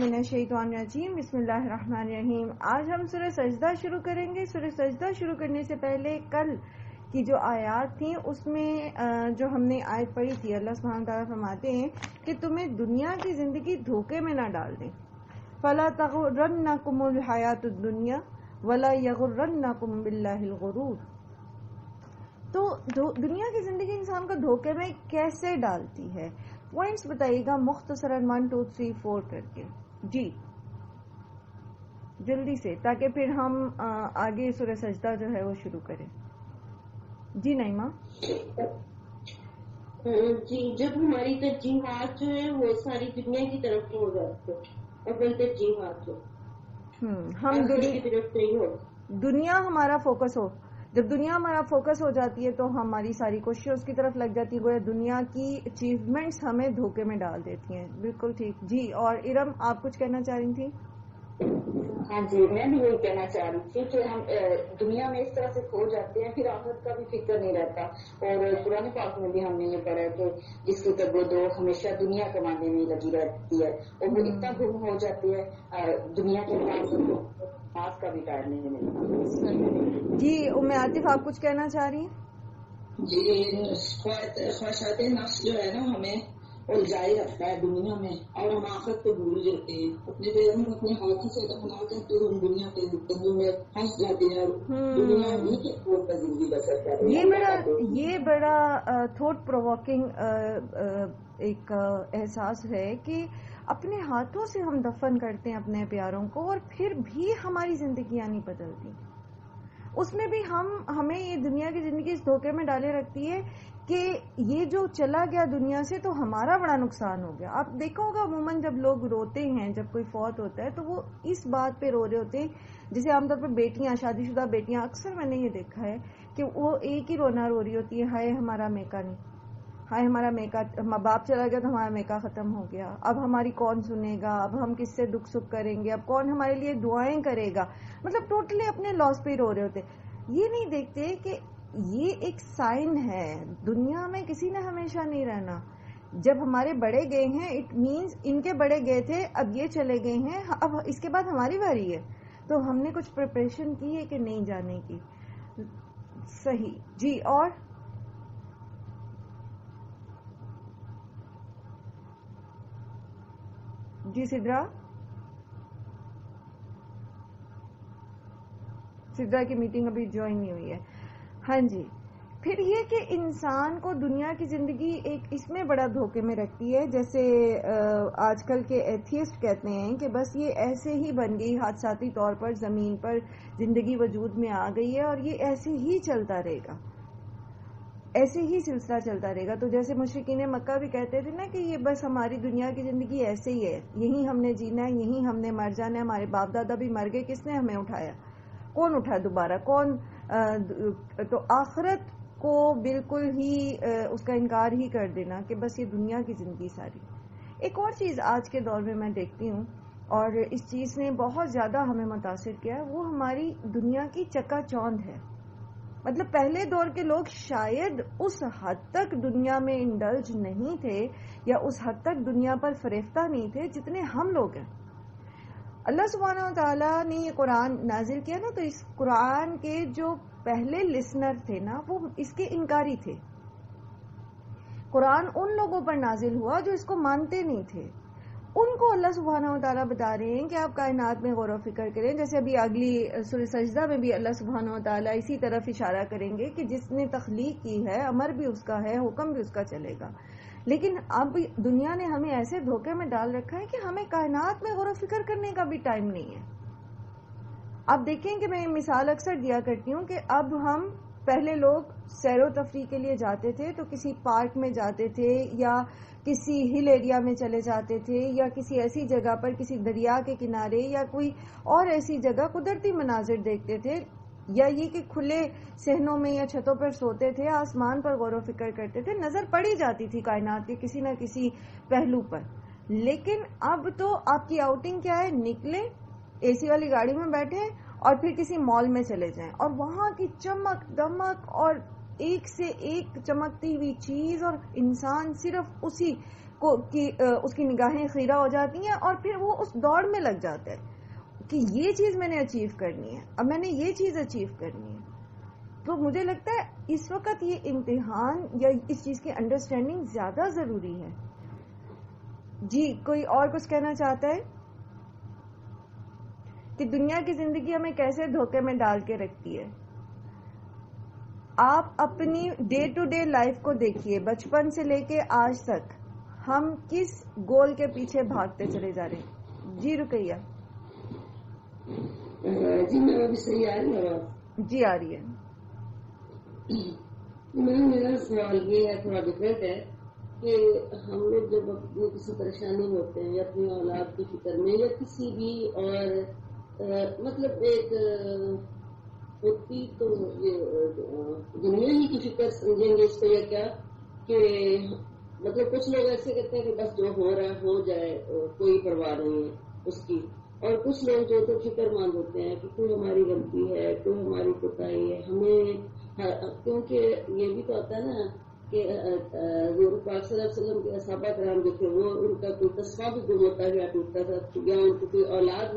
من الشیطان الرجیم بسم اللہ الرحمن الرحیم۔ آج ہم سورہ سجدہ شروع کریں گے۔ سورہ سجدہ شروع کرنے سے پہلے کل کی جو آیات تھیں اس میں جو ہم نے آیت پڑھی تھی، اللہ سبحانہ تعالیٰ فرماتے ہیں کہ تمہیں دنیا کی زندگی دھوکے میں نہ ڈال دیں۔ فلا تغرنکم الحیات الدنیا ولا یغرنکم باللہ الغرور۔ تو دنیا کی زندگی انسان کو دھوکے میں کیسے ڈالتی ہے؟ پوائنٹس بتائیے گا مختصراً 1 2 3 4 کر کے، جی جلدی سے، تاکہ پھر ہم آگے سورہ سجدہ جو ہے وہ شروع کریں۔ جی نعیمہ۔ جی، جب ہماری ترجیحات جو ہے وہ ساری دنیا کی طرف ہو جاتی ہے، اپنی ترجیحات ہو ہم کی طرف نہیں ہو، دنیا ہمارا فوکس ہو، جب دنیا ہمارا فوکس ہو جاتی ہے تو ہماری ساری کوششیں اس کی طرف لگ جاتی ہے، گویا دنیا کی اچیومنٹس ہمیں دھوکے میں ڈال دیتی ہیں۔ بالکل ٹھیک جی۔ اور ارم آپ کچھ کہنا چاہ رہی تھی؟ ہاں جی، میں بھی یہی کہنا چاہ رہی تھی کہ ہم دنیا میں اس طرح سے کھو جاتے ہیں، پھر آخرت کا بھی فکر نہیں رہتا۔ اور قرآن پاک میں بھی ہم نے یہ پڑھا ہے کہ جس کی تگودو ہمیشہ دنیا کمانے میں لگی رہتی ہے، اور وہ اتنا گم ہو جاتی ہے دنیا کے پاس کا بھی ٹائم نہیں ملتا۔ جی ام عاطف آپ کچھ کہنا چاہ رہی ہیں؟ جی، خواہشات نفس جو ہے نا ہمیں الجائے رکھتا ہے دنیا میں، اور ہم آخرت کو بھول جاتے ہیں، اپنے پیروں کو اپنے ہاتھوں سے دفنا کر تو ہم دنیا کے گفتگو میں پھنس جاتے ہیں اور دنیا ہی کے طور پر زندگی بسر کر رہے ہیں۔ یہ بڑا تھوٹ پرووکنگ ایک احساس ہے کہ اپنے ہاتھوں سے ہم دفن کرتے ہیں اپنے پیاروں کو، اور پھر بھی ہماری زندگیاں نہیں بدلتی۔ اس میں بھی ہمیں یہ دنیا کی زندگی اس دھوکے میں ڈالے رکھتی ہے کہ یہ جو چلا گیا دنیا سے تو ہمارا بڑا نقصان ہو گیا۔ آپ دیکھو ہوگا عموماً جب لوگ روتے ہیں، جب کوئی فوت ہوتا ہے تو وہ اس بات پہ رو رہے ہوتے ہیں، جسے عام طور پر بیٹیاں، شادی شدہ بیٹیاں، اکثر میں نے یہ دیکھا ہے کہ وہ ایک ہی رونا رو رہی ہوتی ہے، ہائے ہمارا میکا نہیں، ہائے ہمارا میکا، باپ چلا گیا تو ہمارا میکا ختم ہو گیا، اب ہماری کون سنے گا، اب ہم کس سے دکھ سکھ کریں گے، اب کون ہمارے لیے دعائیں کرے گا، مطلب ٹوٹلی اپنے لاس پہ رو رہے ہوتے۔ یہ نہیں دیکھتے کہ یہ ایک سائن ہے، دنیا میں کسی نے ہمیشہ نہیں رہنا۔ جب ہمارے بڑے گئے ہیں اٹ مینز ان کے بڑے گئے تھے، اب یہ چلے گئے ہیں، اب اس کے بعد ہماری باری ہے، تو ہم نے کچھ پریپریشن کی ہے کہ نہیں جانے کی؟ صحیح جی۔ اور جی سدرا کی میٹنگ ابھی جوائن نہیں ہوئی ہے۔ ہاں جی، پھر یہ کہ انسان کو دنیا کی زندگی ایک اس میں بڑا دھوکے میں رکھتی ہے، جیسے آج کل کے ایتھیسٹ کہتے ہیں کہ بس یہ ایسے ہی بن گئی، حادثاتی طور پر زمین پر زندگی وجود میں آ گئی ہے اور یہ ایسے ہی چلتا رہے گا، ایسے ہی سلسلہ چلتا رہے گا۔ تو جیسے مشرکین مکہ بھی کہتے تھے نا کہ یہ بس ہماری دنیا کی زندگی ایسے ہی ہے، یہی ہم نے جینا ہے، یہی ہم نے مر جانا ہے، ہمارے باپ دادا بھی مر گئے، کس نے ہمیں اٹھایا، کون اٹھا دوبارہ، کون تو آخرت کو بالکل ہی اس کا انکار ہی کر دینا کہ بس یہ دنیا کی زندگی ساری۔ ایک اور چیز آج کے دور میں میں دیکھتی ہوں اور اس چیز نے بہت زیادہ ہمیں متاثر کیا ہے، وہ ہماری دنیا کی چکا چوند ہے۔ مطلب پہلے دور کے لوگ شاید اس حد تک دنیا میں انڈلج نہیں تھے یا اس حد تک دنیا پر فریفتہ نہیں تھے جتنے ہم لوگ ہیں۔ اللہ سبحانہ و تعالیٰ نے یہ قرآن نازل کیا نا، تو اس قرآن کے جو پہلے لسنر تھے نا وہ اس کے انکاری تھے۔ قرآن ان لوگوں پر نازل ہوا جو اس کو مانتے نہیں تھے، ان کو اللہ سبحانہ و تعالیٰ بتا رہے ہیں کہ آپ کائنات میں غور و فکر کریں۔ جیسے ابھی اگلی سورہ سجدہ میں بھی اللہ سبحانہ و تعالیٰ اسی طرف اشارہ کریں گے کہ جس نے تخلیق کی ہے، امر بھی اس کا ہے، حکم بھی اس کا چلے گا۔ لیکن اب دنیا نے ہمیں ایسے دھوکے میں ڈال رکھا ہے کہ ہمیں کائنات میں غور و فکر کرنے کا بھی ٹائم نہیں ہے۔ آپ دیکھیں کہ میں مثال اکثر دیا کرتی ہوں کہ اب ہم، پہلے لوگ سیر و تفریح کے لیے جاتے تھے تو کسی پارک میں جاتے تھے یا کسی ہل ایریا میں چلے جاتے تھے یا کسی ایسی جگہ پر، کسی دریا کے کنارے یا کوئی اور ایسی جگہ قدرتی مناظر دیکھتے تھے، یا یہ کہ کھلے صحنوں میں یا چھتوں پر سوتے تھے، آسمان پر غور و فکر کرتے تھے، نظر پڑی جاتی تھی کائنات کے کسی نہ کسی پہلو پر۔ لیکن اب تو آپ کی آؤٹنگ کیا ہے، نکلے اے سی والی گاڑی میں بیٹھے اور پھر کسی مال میں چلے جائیں، اور وہاں کی چمک دمک اور ایک سے ایک چمکتی ہوئی چیز، اور انسان صرف اسی اس کی نگاہیں خیرہ ہو جاتی ہیں اور پھر وہ اس دوڑ میں لگ جاتا ہے کہ یہ چیز میں نے اچیو کرنی ہے، اب میں نے یہ چیز اچیو کرنی ہے. تو مجھے لگتا ہے اس وقت یہ امتحان یا اس چیز کی انڈرسٹینڈنگ زیادہ ضروری ہے. جی کوئی اور کچھ کہنا چاہتا ہے کہ دنیا کی زندگی ہمیں کیسے دھوکے میں ڈال کے رکھتی ہے؟ آپ اپنی ڈے ٹو ڈے لائف کو دیکھیے، بچپن سے لے کے آج تک ہم کس گول کے پیچھے بھاگتے چلے جا رہے ہیں؟ جی رقیہ. جی میں ابھی صحیح آ رہی ہے. جی آ رہی ہے. میرا سوال یہ ہے، تھوڑا ڈفرینٹ ہے، کہ ہم لوگ جب اپنی کسی پریشانی میں ہوتے ہیں یا اپنی اولاد کی فکر میں یا کسی بھی اور مطلب ایک ہوتی تو دنیا ہی کی فکر سمجھیں گے اس کو، یا کیا کہ مطلب کچھ لوگ ایسے کہتے ہیں کہ بس جو ہو رہا ہے ہو جائے، کوئی پرواہ نہیں ہے اس کی، اور کچھ لوگ جو تو فکر مند ہوتے ہیں کہ کوئی ہماری غلطی ہے، کوئی ہماری کوتاہی ہے ہمیں، کیونکہ یہ بھی تو ہوتا ہے نا کہ حضور پاک صلی اللہ علیہ وسلم کے صحابہ کرام جو تھے وہ ان کا کوئی قصبہ بھی گم ہوتا گیا، ٹوٹتا تھا، یا ان کی کوئی اولاد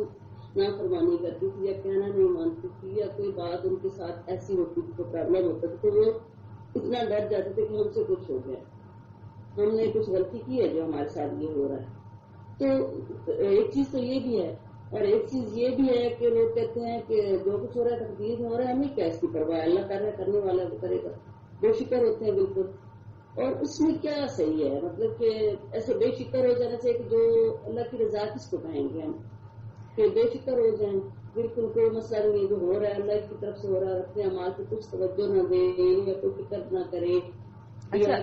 نافرمانی کرتی تھی یا کہنا نہیں مانتی تھی، یا کوئی بات ان کے ساتھ ایسی ہوتی تھی، کوئی پرابلم ہوتا تھا، تو وہ اتنا ڈر جاتے تھے کہ ہم سے کچھ ہو گیا، ہم نے کچھ غلطی کی ہے جو ہمارے ساتھ یہ ہو رہا ہے. تو ایک چیز تو یہ بھی ہے، اور ایک چیز یہ بھی ہے کہ لوگ کہتے ہیں کہ جو کچھ ہو رہا ہے تقدیر میں ہو رہا ہے، ہمیں کیا اس کی پرواہ ہے، اللہ کر رہا ہے، کرنے والا بھی کرے گا، بے فکر ہوتے ہیں بالکل. اور اس میں کیا صحیح ہے، مطلب کہ ایسے بے فکر ہو جانا چاہیے کہ جو اللہ کی رضا کس کو کہیں گے ہم، کہ بے فکر ہو جائیں، بالکل کوئی مسئلہ نہیں، جو ہو رہا ہے اللہ کی طرف سے ہو رہا ہے، اپنے اعمال کو کچھ توجہ نہ دیں یا کوئی فکر نہ کریں. اچھا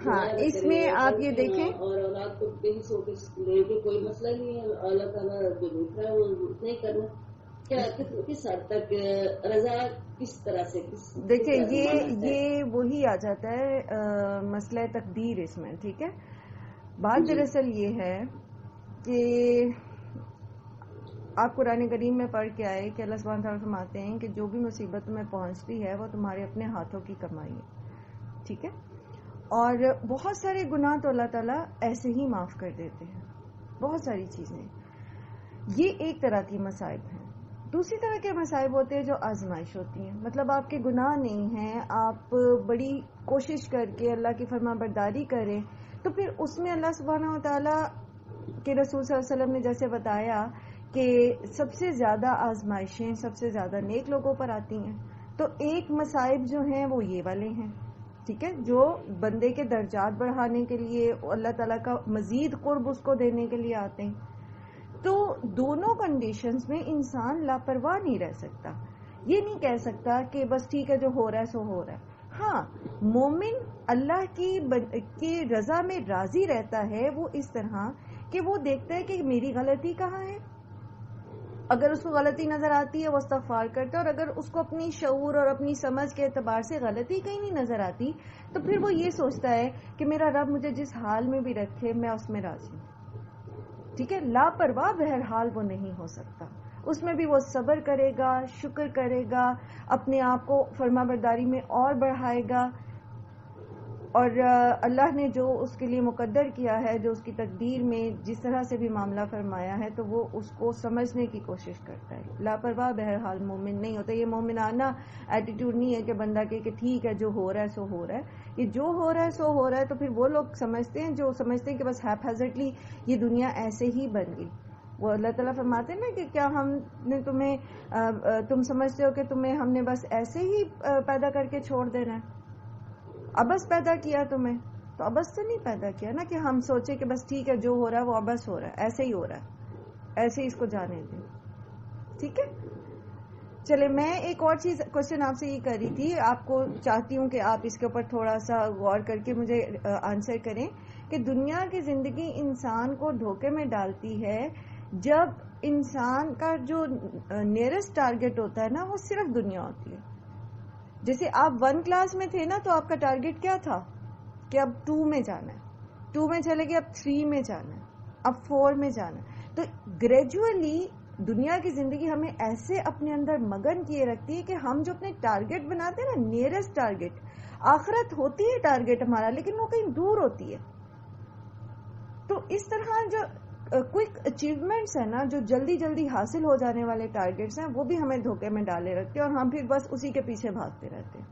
ہاں، اس میں آپ یہ دیکھیں، اور اولاد کو بے حص ہو کے لے کے کوئی مسئلہ نہیں ہے، اللہ تعالیٰ جو دیکھ رہا ہے وہ نہیں کرنا. کیا کس حد تک رضا کس طرح سے دیکھیں یہ وہی آ جاتا ہے مسئلہ تقدیر اس میں. ٹھیک ہے، بات دراصل یہ ہے کہ آپ قرآن کریم میں پڑھ کے آئے کہ اللہ سبحانہ تعالیٰ فرماتے ہیں کہ جو بھی مصیبت تمہیں پہنچتی ہے وہ تمہارے اپنے ہاتھوں کی کمائی ہے. ٹھیک ہے، اور بہت سارے گناہ تو اللہ تعالیٰ ایسے ہی معاف کر دیتے ہیں، بہت ساری چیزیں. یہ ایک طرح کی مصائب ہیں. دوسری طرح کے مصائب ہوتے ہیں جو آزمائش ہوتی ہیں، مطلب آپ کے گناہ نہیں ہیں، آپ بڑی کوشش کر کے اللہ کی فرما برداری کریں، تو پھر اس میں اللہ سبحانہ و تعالیٰ کے رسول صلی اللہ علیہ وسلم نے جیسے بتایا کہ سب سے زیادہ آزمائشیں سب سے زیادہ نیک لوگوں پر آتی ہیں. تو ایک مصائب جو ہیں وہ یہ والے ہیں، ٹھیک ہے، جو بندے کے درجات بڑھانے کے لیے، اللہ تعالیٰ کا مزید قرب اس کو دینے کے لیے آتے ہیں. تو دونوں کنڈیشنز میں انسان لاپرواہ نہیں رہ سکتا. یہ نہیں کہہ سکتا کہ بس ٹھیک ہے جو ہو رہا ہے سو ہو رہا ہے. ہاں، مومن اللہ کی رضا میں راضی رہتا ہے وہ اس طرح کہ وہ دیکھتا ہے کہ میری غلطی کہاں ہے. اگر اس کو غلطی نظر آتی ہے وہ استغفار کرتا ہے، اور اگر اس کو اپنی شعور اور اپنی سمجھ کے اعتبار سے غلطی کہیں نہیں نظر آتی تو پھر وہ یہ سوچتا ہے کہ میرا رب مجھے جس حال میں بھی رکھے میں اس میں راضی ہوں. ٹھیک ہے، لاپرواہ بہرحال وہ نہیں ہو سکتا. اس میں بھی وہ صبر کرے گا، شکر کرے گا، اپنے آپ کو فرما برداری میں اور بڑھائے گا، اور اللہ نے جو اس کے لیے مقدر کیا ہے، جو اس کی تقدیر میں جس طرح سے بھی معاملہ فرمایا ہے تو وہ اس کو سمجھنے کی کوشش کرتا ہے. لاپرواہ بہرحال مومن نہیں ہوتا. یہ مومنانہ ایٹیٹیوڈ نہیں ہے کہ بندہ کہ ٹھیک ہے جو ہو رہا ہے سو ہو رہا ہے. یہ جو ہو رہا ہے سو ہو رہا ہے تو پھر وہ لوگ سمجھتے ہیں جو سمجھتے ہیں کہ بس ہیپ ہیزرڈلی یہ دنیا ایسے ہی بن گئی. وہ اللہ تعالیٰ فرماتے ہیں نا کہ کیا ہم نے تم سمجھتے ہو کہ تمہیں ہم نے بس ایسے ہی پیدا کر کے چھوڑ دینا ہے، ابس پیدا کیا تمہیں. تو ابس سے نہیں پیدا کیا نا کہ ہم سوچے کہ بس ٹھیک ہے جو ہو رہا ہے وہ ابس ہو رہا ہے، ایسے ہی ہو رہا ہے، ایسے ہی اس کو جانے دیں. ٹھیک ہے، چلے میں ایک اور چیز کوشچن آپ سے یہ کر رہی تھی، آپ کو چاہتی ہوں کہ آپ اس کے اوپر تھوڑا سا غور کر کے مجھے آنسر کریں کہ دنیا کی زندگی انسان کو دھوکے میں ڈالتی ہے جب انسان کا جو نیئرسٹ ٹارگٹ ہوتا ہے نا وہ صرف دنیا ہوتی ہے. جیسے آپ 1 کلاس میں تھے نا تو آپ کا ٹارگٹ کیا تھا کہ اب 2 میں جانا ہے، 2 میں چلے گئے اب 3 میں جانا ہے، اب 4 میں جانا ہے. تو گریجولی دنیا کی زندگی ہمیں ایسے اپنے اندر مگن کیے رکھتی ہے کہ ہم جو اپنے ٹارگٹ بناتے ہیں نا، نیئرسٹ ٹارگٹ، آخرت ہوتی ہے ٹارگٹ ہمارا لیکن وہ کہیں دور ہوتی ہے. تو اس طرح جو کوئک اچیومنٹس ہیں نا، جو جلدی جلدی حاصل ہو جانے والے ٹارگیٹس ہیں، وہ بھی ہمیں دھوکے میں ڈالے رکھتے ہیں اور ہم پھر بس اسی کے پیچھے بھاگتے رہتے ہیں.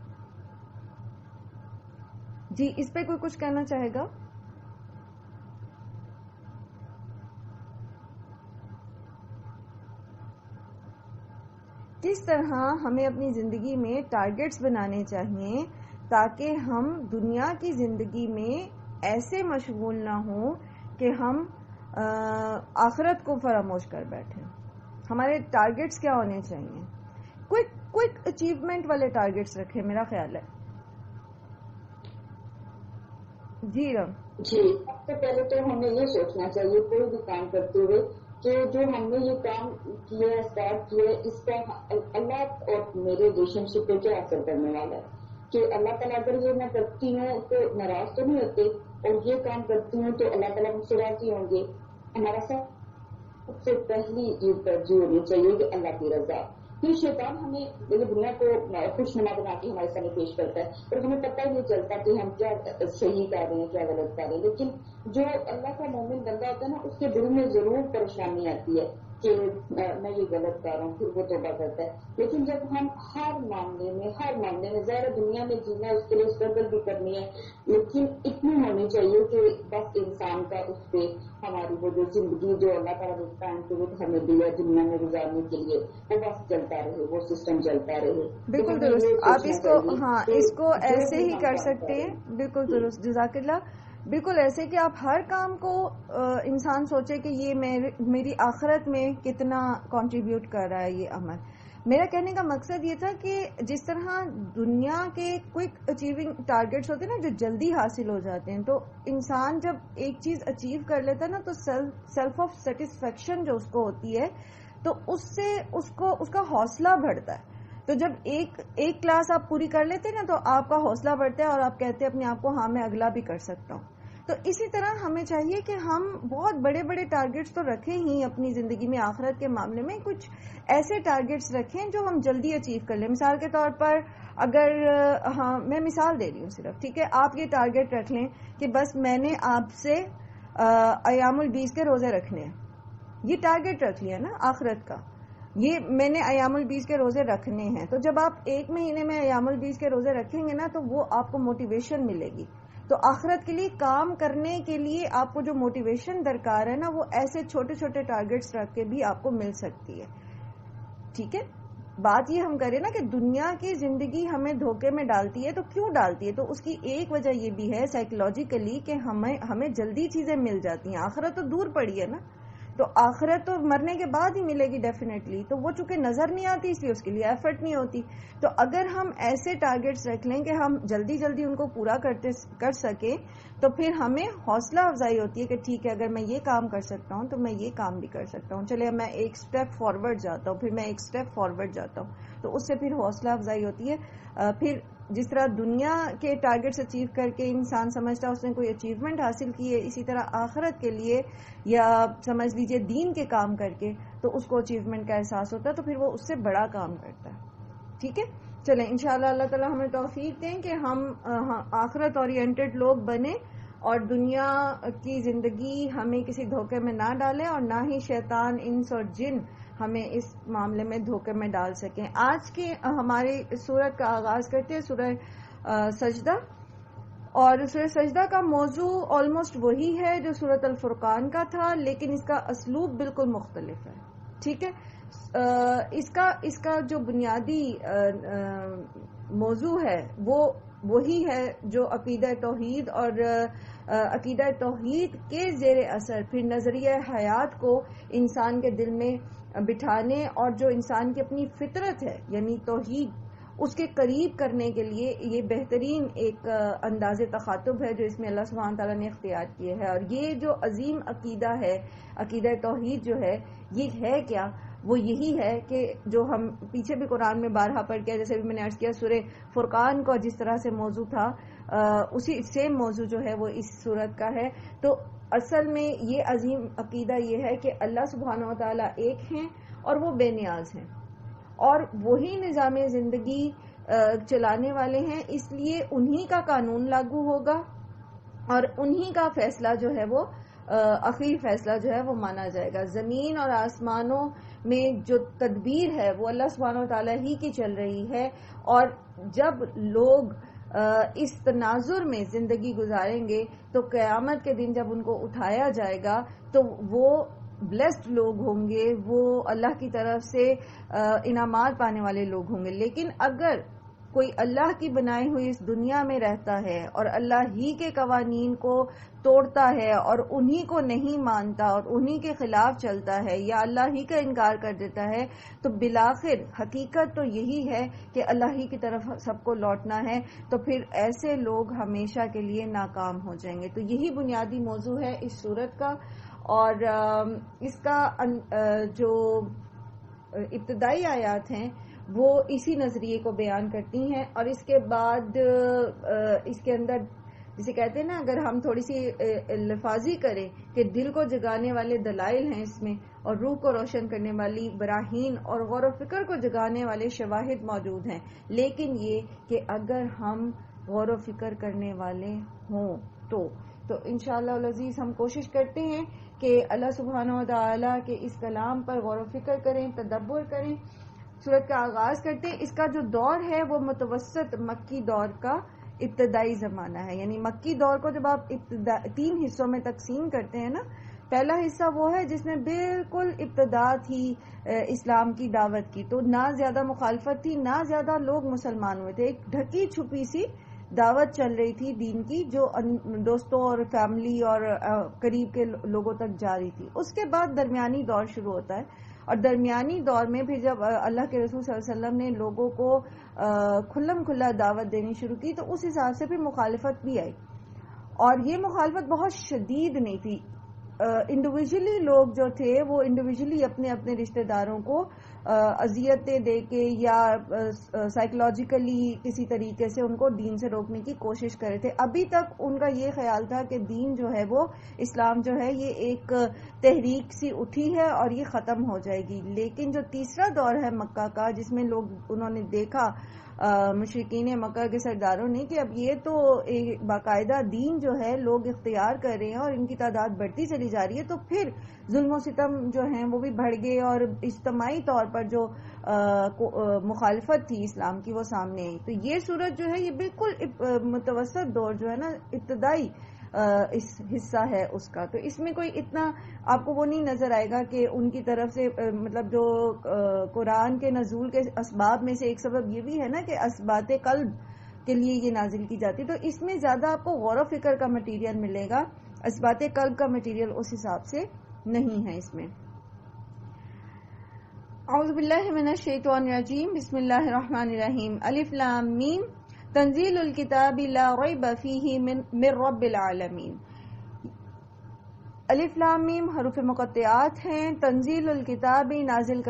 جی اس پہ کوئی کچھ کہنا چاہے گا؟ کس طرح ہمیں اپنی زندگی میں ٹارگیٹس بنانے چاہیے تاکہ ہم دنیا کی زندگی میں ایسے مشغول نہ ہوں کہ ہم آخرت کو فراموش کر بیٹھیں. ہمارے ٹارگیٹس کیا ہونے چاہیے؟ کوئک اچیومنٹ والے ٹارگیٹس رکھیں، میرا خیال ہے. جی رم جی، سب سے پہلے تو ہمیں یہ سوچنا چاہیے کوئی بھی کام کرتے ہوئے کہ جو ہم نے یہ کام کیا ہے، اسٹارٹ کیا ہے، اس کا اللہ اور میرے ریلیشن شپ پہ کیا اثر کرنے والا ہے. کہ اللہ تعالیٰ اگر یہ میں کرتی ہوں تو ناراض تو نہیں ہوتے، اور یہ کام کرتی ہوں تو اللہ تعالیٰ مجھ سے راضی ہوں گے. ہمارا سب سے پہلی چیز ترجیح ہونی چاہیے کہ اللہ کی رضا. پھر شیطان ہمیں دنیا کو خوش نما بنا کے ہمارے سامنے پیش کرتا ہے اور ہمیں پتہ ہی نہیں چلتا کہ ہم کیا صحیح کر رہے ہیں کیا غلط کر رہے ہیں. لیکن جو اللہ کا مومن بندہ ہوتا ہے نا، اس کے دل میں ضرور پریشانی آتی ہے کہ میں یہ غلط کر رہا ہوں، پھر وہ توبہ کرتا ہے. لیکن جب ہم ہر معاملے میں ظاہر دنیا میں جینا ہے، اس کے لیے اسٹرگل بھی کرنی ہے، لیکن اتنی ہونی چاہیے کہ بس انسان کا اس پہ ہماری وہ جو زندگی جو اللہ تعالیٰ نے ٹائم پہ ہمیں دیا دنیا میں گزارنے کے لیے، وہ بس چلتا رہے، وہ سسٹم چلتا رہے. بالکل درست. آپ اس کو اس کو ایسے ہی کر سکتے ہیں. بالکل درست، جزاک اللہ. بالکل ایسے کہ آپ ہر کام کو انسان سوچے کہ یہ میری آخرت میں کتنا کنٹریبیوٹ کر رہا ہے یہ عمل. میرا کہنے کا مقصد یہ تھا کہ جس طرح دنیا کے کوئک اچیونگ ٹارگیٹس ہوتے ہیں نا، جو جلدی حاصل ہو جاتے ہیں، تو انسان جب ایک چیز اچیو کر لیتا ہے نا، تو سیلف آف سیٹسفیکشن جو اس کو ہوتی ہے، تو اس سے اس کا حوصلہ بڑھتا ہے. تو جب ایک کلاس آپ پوری کر لیتے ہیں نا، تو آپ کا حوصلہ بڑھتا ہے اور آپ کہتے ہیں اپنے آپ کو ہاں میں اگلا بھی کر سکتا ہوں. تو اسی طرح ہمیں چاہیے کہ ہم بہت بڑے بڑے ٹارگیٹس تو رکھیں ہی اپنی زندگی میں. آخرت کے معاملے میں کچھ ایسے ٹارگیٹس رکھیں جو ہم جلدی اچیو کر لیں. مثال کے طور پر اگر میں مثال دے رہی ہوں صرف، ٹھیک ہے، آپ یہ ٹارگیٹ رکھ لیں کہ بس میں نے آپ سے ایام البیس کے روزے رکھنے ہیں. یہ ٹارگیٹ رکھ لیا نا آخرت کا، یہ میں نے ایام البیس کے روزے رکھنے ہیں. تو جب آپ ایک مہینے میں ایام البیس کے روزے رکھیں گے نا، تو وہ آپ کو موٹیویشن ملے گی. تو آخرت کے لیے کام کرنے کے لیے آپ کو جو موٹیویشن درکار ہے نا، وہ ایسے چھوٹے چھوٹے ٹارگیٹس رکھ کے بھی آپ کو مل سکتی ہے. ٹھیک ہے، بات یہ ہم کریں نا کہ دنیا کی زندگی ہمیں دھوکے میں ڈالتی ہے. تو کیوں ڈالتی ہے؟ تو اس کی ایک وجہ یہ بھی ہے سائیکولوجیکلی کہ ہمیں جلدی چیزیں مل جاتی ہیں. آخرت تو دور پڑی ہے نا، تو آخرت تو مرنے کے بعد ہی ملے گی ڈیفینیٹلی. تو وہ چونکہ نظر نہیں آتی، اس لیے اس کے لیے ایفرٹ نہیں ہوتی. تو اگر ہم ایسے ٹارگیٹس رکھ لیں کہ ہم جلدی جلدی ان کو پورا کر سکیں، تو پھر ہمیں حوصلہ افزائی ہوتی ہے کہ ٹھیک ہے، اگر میں یہ کام کر سکتا ہوں تو میں یہ کام بھی کر سکتا ہوں. چلے میں ایک سٹیپ فارورڈ جاتا ہوں، پھر میں ایک سٹیپ فارورڈ جاتا ہوں. تو اس سے پھر حوصلہ افزائی ہوتی ہے. پھر جس طرح دنیا کے ٹارگیٹس اچیو کر کے انسان سمجھتا ہے اس نے کوئی اچیومنٹ حاصل کی ہے، اسی طرح آخرت کے لیے یا سمجھ لیجئے دین کے کام کر کے تو اس کو اچیومنٹ کا احساس ہوتا ہے، تو پھر وہ اس سے بڑا کام کرتا ہے. ٹھیک ہے، چلیں انشاءاللہ اللہ تعالی ہمیں توفیق دیں کہ ہم آخرت اورینٹڈ لوگ بنیں اور دنیا کی زندگی ہمیں کسی دھوکے میں نہ ڈالیں، اور نہ ہی شیطان، انس اور جن ہمیں اس معاملے میں دھوکے میں ڈال سکیں. آج کے ہماری سورت کا آغاز کرتے ہیں سورہ سجدہ، اور سورہ سجدہ کا موضوع آلموسٹ وہی ہے جو سورۃ الفرقان کا تھا، لیکن اس کا اسلوب بالکل مختلف ہے. ٹھیک ہے، اس کا جو بنیادی موضوع ہے وہ وہی ہے جو عقیدہ توحید، اور عقیدہ توحید کے زیر اثر پھر نظریہ حیات کو انسان کے دل میں بٹھانے، اور جو انسان کی اپنی فطرت ہے یعنی توحید، اس کے قریب کرنے کے لیے یہ بہترین ایک انداز تخاطب ہے جو اس میں اللہ سبحانہ تعالیٰ نے اختیار کیے ہے. اور یہ جو عظیم عقیدہ ہے، عقیدہ توحید جو ہے، یہ ہے کیا؟ وہ یہی ہے کہ جو ہم پیچھے بھی قرآن میں بارہا پڑھ کے، جیسے بھی میں نے عرض کیا، سورہ فرقان کا جس طرح سے موضوع تھا، اسی سیم موضوع جو ہے وہ اس سورت کا ہے. تو اصل میں یہ عظیم عقیدہ یہ ہے کہ اللہ سبحانہ و تعالیٰ ایک ہیں اور وہ بے نیاز ہیں، اور وہی نظام زندگی چلانے والے ہیں. اس لیے انہی کا قانون لاگو ہوگا اور انہی کا فیصلہ جو ہے وہ اخیر فیصلہ جو ہے وہ مانا جائے گا. زمین اور آسمانوں میں جو تدبیر ہے وہ اللہ سبحانہ و تعالیٰ ہی کی چل رہی ہے, اور جب لوگ اس تناظر میں زندگی گزاریں گے تو قیامت کے دن جب ان کو اٹھایا جائے گا تو وہ بلیسڈ لوگ ہوں گے, وہ اللہ کی طرف سے انعامات پانے والے لوگ ہوں گے. لیکن اگر کوئی اللہ کی بنائی ہوئی اس دنیا میں رہتا ہے اور اللہ ہی کے قوانین کو توڑتا ہے اور انہی کو نہیں مانتا اور انہی کے خلاف چلتا ہے یا اللہ ہی کا انکار کر دیتا ہے, تو بالآخر حقیقت تو یہی ہے کہ اللہ ہی کی طرف سب کو لوٹنا ہے. تو پھر ایسے لوگ ہمیشہ کے لیے ناکام ہو جائیں گے. تو یہی بنیادی موضوع ہے اس سورت کا, اور اس کا جو ابتدائی آیات ہیں وہ اسی نظریے کو بیان کرتی ہیں, اور اس کے بعد اس کے اندر جسے کہتے ہیں نا, اگر ہم تھوڑی سی لفاظی کریں کہ دل کو جگانے والے دلائل ہیں اس میں, اور روح کو روشن کرنے والی براہین اور غور و فکر کو جگانے والے شواہد موجود ہیں. لیکن یہ کہ اگر ہم غور و فکر کرنے والے ہوں تو انشاءاللہ العزیز ہم کوشش کرتے ہیں کہ اللہ سبحانہ و تعالیٰ کے اس کلام پر غور و فکر کریں, تدبر کریں. سورت کا آغاز کرتے ہیں. اس کا جو دور ہے وہ متوسط مکی دور کا ابتدائی زمانہ ہے. یعنی مکی دور کو جب آپ 3 حصوں میں تقسیم کرتے ہیں نا, پہلا حصہ وہ ہے جس میں بالکل ابتدا تھی اسلام کی دعوت کی, تو نہ زیادہ مخالفت تھی, نہ زیادہ لوگ مسلمان ہوئے تھے, ایک ڈھکی چھپی سی دعوت چل رہی تھی دین کی جو دوستوں اور فیملی اور قریب کے لوگوں تک جاری تھی. اس کے بعد درمیانی دور شروع ہوتا ہے, اور درمیانی دور میں پھر جب اللہ کے رسول صلی اللہ علیہ وسلم نے لوگوں کو کھلم کھلا دعوت دینی شروع کی تو اس حساب سے پھر مخالفت بھی آئی, اور یہ مخالفت بہت شدید نہیں تھی. انڈیویجولی لوگ جو تھے وہ انڈیویجولی اپنے اپنے رشتہ داروں کو اذیتیں دے کے یا سائیکولوجیکلی کسی طریقے سے ان کو دین سے روکنے کی کوشش کر رہے تھے. ابھی تک ان کا یہ خیال تھا کہ دین جو ہے وہ اسلام جو ہے یہ ایک تحریک سی اٹھی ہے اور یہ ختم ہو جائے گی. لیکن جو تیسرا دور ہے مکہ کا, جس میں انہوں نے دیکھا مشرکین مکہ کے سرداروں نے کہ اب یہ تو ایک باقاعدہ دین جو ہے لوگ اختیار کر رہے ہیں اور ان کی تعداد بڑھتی چلی جا رہی ہے, تو پھر ظلم و ستم جو ہیں وہ بھی بڑھ گئے, اور اجتماعی طور پر جو مخالفت تھی اسلام کی وہ سامنے آئی. تو یہ صورت جو ہے یہ بالکل متوسط دور جو ہے نا, ابتدائی اس حصہ ہے اس کا. تو اس میں کوئی اتنا آپ کو وہ نہیں نظر آئے گا کہ ان کی طرف سے مطلب جو قرآن کے نزول کے اسباب میں سے ایک سبب یہ بھی ہے نا کہ اسبات قلب کے لیے یہ نازل کی جاتی, تو اس میں زیادہ آپ کو غور و فکر کا مٹیریل ملے گا, اسبات قلب کا مٹیریل اس حساب سے نہیں ہے اس میں. اعوذ باللہ من الشیطان الرجیم, بسم اللہ الرحمن الرحیم. الف لام میم تنزیل الکتاب لا ریب فیہ من رب العالمین. الف لام میم حروف مقطعات ہیں. تنزیل الکتاب نازل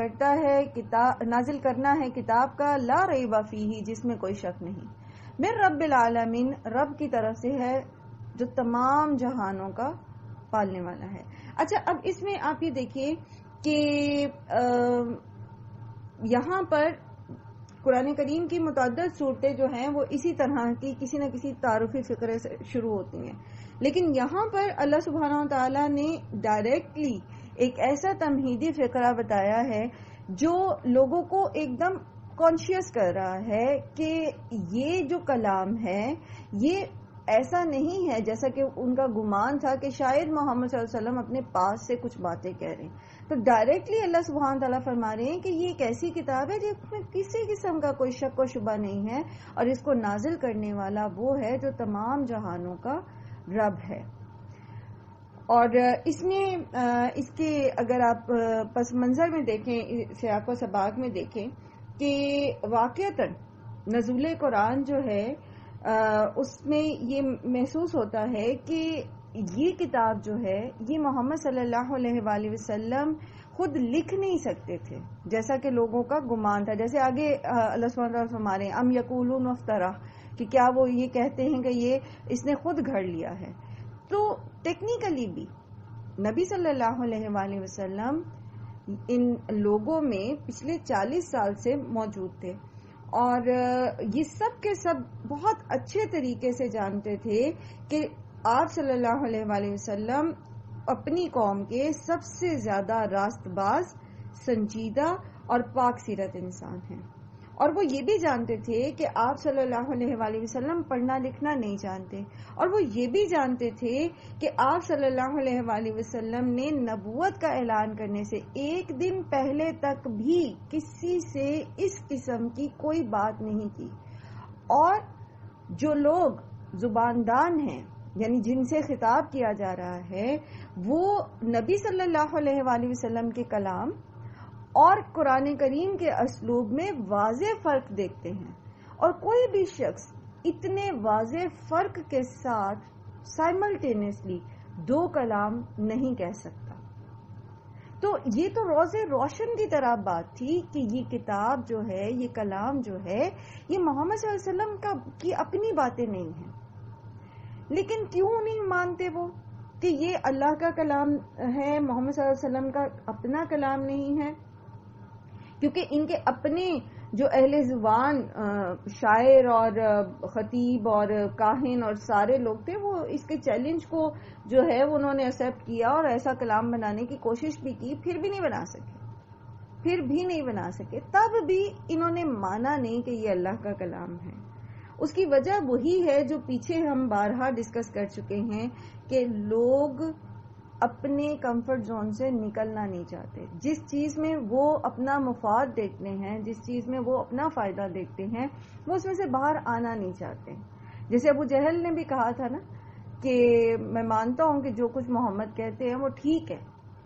کرنا ہے کتاب کا, لا ریب فیہ جس میں کوئی شک نہیں, من رب العالمین رب کی طرف سے ہے جو تمام جہانوں کا پالنے والا ہے. اچھا, اب اس میں آپ یہ دیکھیے کہ یہاں پر قرآن کریم کی متعدد صورتیں جو ہیں وہ اسی طرح کی کسی نہ کسی تعارفی فقرے سے شروع ہوتی ہیں, لیکن یہاں پر اللہ سبحانہ و تعالیٰ نے ڈائریکٹلی ایک ایسا تمہیدی فقرہ بتایا ہے جو لوگوں کو ایک دم کانشیس کر رہا ہے کہ یہ جو کلام ہے یہ ایسا نہیں ہے جیسا کہ ان کا گمان تھا کہ شاید محمد صلی اللہ علیہ وسلم اپنے پاس سے کچھ باتیں کہہ رہے ہیں. تو ڈائریکٹلی اللہ سبحانہ تعالیٰ فرما رہے ہیں کہ یہ ایک ایسی کتاب ہے جس میں کسی قسم کا کوئی شک و شبہ نہیں ہے, اور اس کو نازل کرنے والا وہ ہے جو تمام جہانوں کا رب ہے. اور اس میں اس کے اگر آپ پس منظر میں دیکھیں, سیاق و سباق میں دیکھیں کہ واقعتاً نزول قرآن جو ہے اس میں یہ محسوس ہوتا ہے کہ یہ کتاب جو ہے یہ محمد صلی اللہ علیہ وآلہ وسلم خود لکھ نہیں سکتے تھے جیسا کہ لوگوں کا گمان تھا. جیسے آگے اللہ سبحانہ وتعالیٰ فرما رہے ہیں ام یقولون افترا, کہ کیا وہ یہ کہتے ہیں کہ یہ اس نے خود گھڑ لیا ہے. تو ٹیکنیکلی بھی نبی صلی اللہ علیہ وآلہ وسلم ان لوگوں میں پچھلے 40 سال سے موجود تھے, اور یہ سب کے سب بہت اچھے طریقے سے جانتے تھے کہ آپ صلی اللہ علیہ وآلہ وسلم اپنی قوم کے سب سے زیادہ راست باز، سنجیدہ اور پاک سیرت انسان ہیں، اور وہ یہ بھی جانتے تھے کہ آپ صلی اللہ علیہ وآلہ وسلم پڑھنا لکھنا نہیں جانتے، اور وہ یہ بھی جانتے تھے کہ آپ صلی اللہ علیہ وآلہ وسلم نے نبوت کا اعلان کرنے سے ایک دن پہلے تک بھی کسی سے اس قسم کی کوئی بات نہیں کی، اور جو لوگ زباندان ہیں یعنی جن سے خطاب کیا جا رہا ہے وہ نبی صلی اللہ علیہ وآلہ وسلم کے کلام اور قرآن کریم کے اسلوب میں واضح فرق دیکھتے ہیں، اور کوئی بھی شخص اتنے واضح فرق کے ساتھ سائملٹینیسلی دو کلام نہیں کہہ سکتا۔ تو یہ تو روز روشن کی طرح بات تھی کہ یہ کتاب جو ہے، یہ کلام جو ہے، یہ محمد صلی اللہ علیہ وسلم کی اپنی باتیں نہیں ہیں، لیکن کیوں نہیں مانتے وہ کہ یہ اللہ کا کلام ہے، محمد صلی اللہ علیہ وسلم کا اپنا کلام نہیں ہے؟ کیونکہ ان کے اپنے جو اہل زبان شاعر اور خطیب اور کاہن اور سارے لوگ تھے، وہ اس کے چیلنج کو جو ہے انہوں نے ایکسپٹ کیا اور ایسا کلام بنانے کی کوشش بھی کی، پھر بھی نہیں بنا سکے، تب بھی انہوں نے مانا نہیں کہ یہ اللہ کا کلام ہے۔ اس کی وجہ وہی ہے جو پیچھے ہم بارہا ڈسکس کر چکے ہیں کہ لوگ اپنے کمفرٹ زون سے نکلنا نہیں چاہتے، جس چیز میں وہ اپنا مفاد دیکھتے ہیں، جس چیز میں وہ اپنا فائدہ دیکھتے ہیں، وہ اس میں سے باہر آنا نہیں چاہتے۔ جیسے ابو جہل نے بھی کہا تھا نا کہ میں مانتا ہوں کہ جو کچھ محمد کہتے ہیں وہ ٹھیک ہے،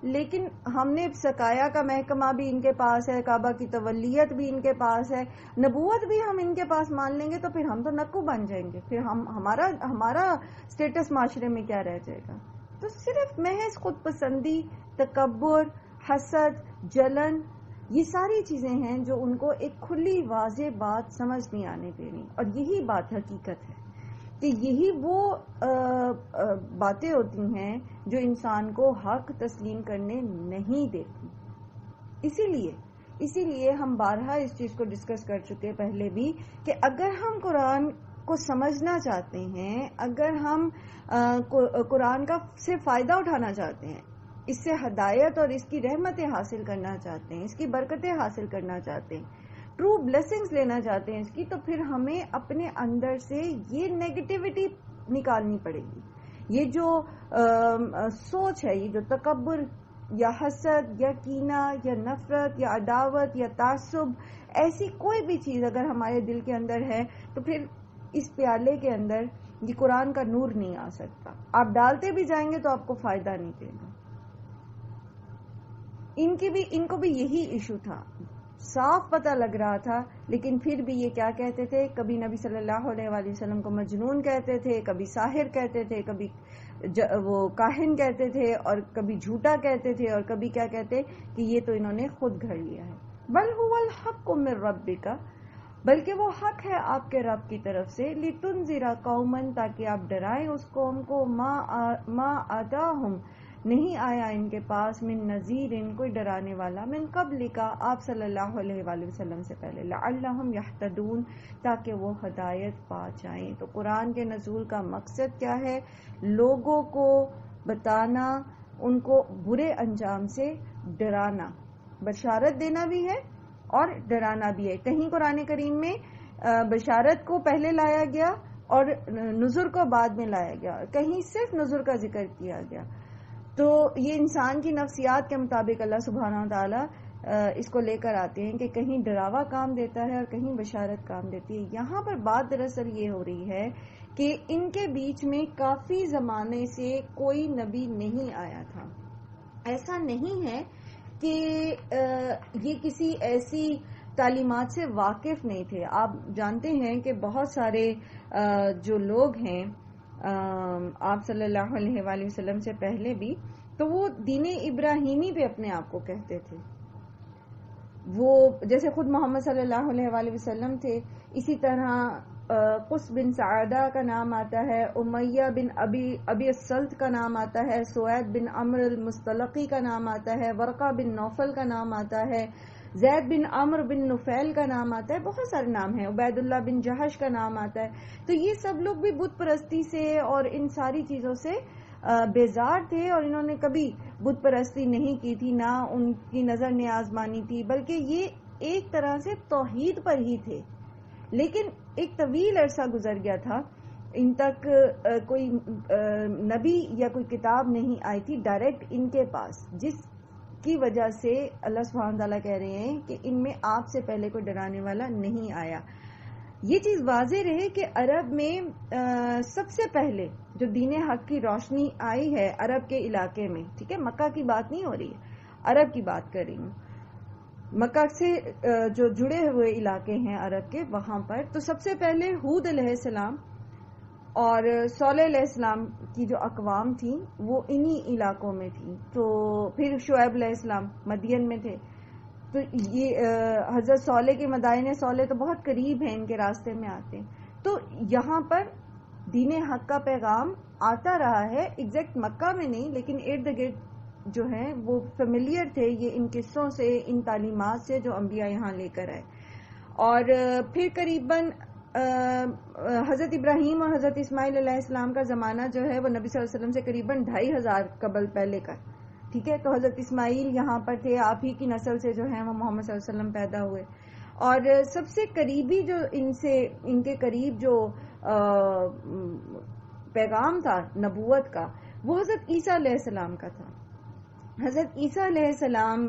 لیکن ہم نے سقایا کا محکمہ بھی ان کے پاس ہے، کعبہ کی تولیت بھی ان کے پاس ہے، نبوت بھی ہم ان کے پاس مان لیں گے تو پھر ہم تو نکو بن جائیں گے، پھر ہمارا اسٹیٹس معاشرے میں کیا رہ جائے گا؟ تو صرف محض خود پسندی، تکبر، حسد، جلن، یہ ساری چیزیں ہیں جو ان کو ایک کھلی واضح بات سمجھ نہیں آنے دے رہی، اور یہی بات حقیقت ہے کہ یہی وہ باتیں ہوتی ہیں جو انسان کو حق تسلیم کرنے نہیں دیتی۔ اسی لیے ہم بارہا اس چیز کو ڈسکس کر چکے پہلے بھی کہ اگر ہم قرآن کو سمجھنا چاہتے ہیں، اگر ہم قرآن کا سے فائدہ اٹھانا چاہتے ہیں، اس سے ہدایت اور اس کی رحمتیں حاصل کرنا چاہتے ہیں، اس کی برکتیں حاصل کرنا چاہتے ہیں، ٹرو بلیسنگز لینا چاہتے ہیں اس کی، تو پھر ہمیں اپنے اندر سے یہ نیگیٹیوٹی نکالنی پڑے گی۔ یہ جو سوچ ہے، یہ جو تکبر یا حسد یا کینہ یا نفرت یا عداوت یا تعصب، ایسی کوئی بھی چیز اگر ہمارے دل کے اندر ہے تو پھر اس پیالے کے اندر یہ قرآن کا نور نہیں آ سکتا۔ آپ ڈالتے بھی جائیں گے تو آپ کو فائدہ نہیں دے گا۔ ان کو بھی یہی ایشو تھا، صاف پتہ لگ رہا تھا، لیکن پھر بھی یہ کیا کہتے تھے؟ کبھی نبی صلی اللہ علیہ وآلہ وسلم کو مجنون کہتے تھے، کبھی ساحر کہتے تھے، کبھی وہ کاہن کہتے تھے، اور کبھی جھوٹا کہتے تھے، اور کبھی کیا کہتے کہ یہ تو انہوں نے خود گھڑ لیا ہے۔ بل هو الحق من ربک، بلکہ وہ حق ہے آپ کے رب کی طرف سے، لتنذر قوما، تاکہ آپ ڈرائیں اس قوم کو، ما آتاہم، نہیں آیا ان کے پاس، من نذیر، کوئی ڈرانے والا، من قبل کا، آپ صلی اللہ علیہ وآلہ وسلم سے پہلے، لعلہم یہتدون، تاکہ وہ ہدایت پا جائیں۔ تو قرآن کے نزول کا مقصد کیا ہے؟ لوگوں کو بتانا، ان کو برے انجام سے ڈرانا، بشارت دینا بھی ہے اور ڈرانا بھی ہے۔ کہیں قرآن کریم میں بشارت کو پہلے لایا گیا اور نذر کو بعد میں لایا گیا، کہیں صرف نذر کا ذکر کیا گیا۔ تو یہ انسان کی نفسیات کے مطابق اللہ سبحانہ و تعالیٰ اس کو لے کر آتے ہیں کہ کہیں ڈراوا کام دیتا ہے اور کہیں بشارت کام دیتی ہے۔ یہاں پر بات دراصل یہ ہو رہی ہے کہ ان کے بیچ میں کافی زمانے سے کوئی نبی نہیں آیا تھا۔ ایسا نہیں ہے کہ یہ کسی ایسی تعلیمات سے واقف نہیں تھے۔ آپ جانتے ہیں کہ بہت سارے جو لوگ ہیں آپ صلی اللہ علیہ وآلہ وسلم سے پہلے بھی، تو وہ دین ابراہیمی پہ اپنے آپ کو کہتے تھے۔ وہ جیسے خود محمد صلی اللہ علیہ وآلہ وسلم تھے، اسی طرح قس بن سعادہ کا نام آتا ہے، امیہ بن ابی السلط کا نام آتا ہے، سوید بن عمر المستلقی کا نام آتا ہے، ورقہ بن نوفل کا نام آتا ہے، زید بن عمر بن نفیل کا نام آتا ہے، بہت سارے نام ہیں، عبید اللہ بن جہش کا نام آتا ہے۔ تو یہ سب لوگ بھی بت پرستی سے اور ان ساری چیزوں سے بیزار تھے اور انہوں نے کبھی بت پرستی نہیں کی تھی، نہ ان کی نظر نیاز مانی تھی، بلکہ یہ ایک طرح سے توحید پر ہی تھے. لیکن ایک طویل عرصہ گزر گیا تھا، ان تک کوئی نبی یا کوئی کتاب نہیں آئی تھی ڈائریکٹ ان کے پاس، جس کی وجہ سے اللہ سبحانہ تعالیٰ کہہ رہے ہیں کہ ان میں آپ سے پہلے کوئی ڈرانے والا نہیں آیا. یہ چیز واضح رہے کہ عرب میں سب سے پہلے جو دین حق کی روشنی آئی ہے عرب کے علاقے میں، ٹھیک ہے، مکہ کی بات نہیں ہو رہی ہے، عرب کی بات کر رہی ہوں، مکہ سے جو جڑے ہوئے علاقے ہیں عرب کے، وہاں پر تو سب سے پہلے ہود علیہ السلام اور صالح علیہ السلام کی جو اقوام تھیں وہ انہی علاقوں میں تھیں. تو پھر شعیب علیہ السلام مدین میں تھے. تو یہ حضرت صالح کے مدائن صالح تو بہت قریب ہیں، ان کے راستے میں آتے ہیں. تو یہاں پر دین حق کا پیغام آتا رہا ہے، ایگزیکٹ مکہ میں نہیں لیکن ارد گرد جو ہیں وہ فیملیئر تھے یہ ان قصوں سے، ان تعلیمات سے جو انبیاء یہاں لے کر آئے. اور پھر قریباً حضرت ابراہیم اور حضرت اسماعیل علیہ السلام کا زمانہ جو ہے وہ نبی صلی اللہ علیہ وسلم سے قریباً 2500 قبل پہلے کا، ٹھیک ہے. تو حضرت اسماعیل یہاں پر تھے، آپ ہی کی نسل سے جو ہیں وہ محمد صلی اللہ علیہ وسلم پیدا ہوئے. اور سب سے قریبی جو ان کے قریب جو پیغام تھا نبوت کا وہ حضرت عیسیٰ علیہ السلام کا تھا. حضرت عیسیٰ علیہ السلام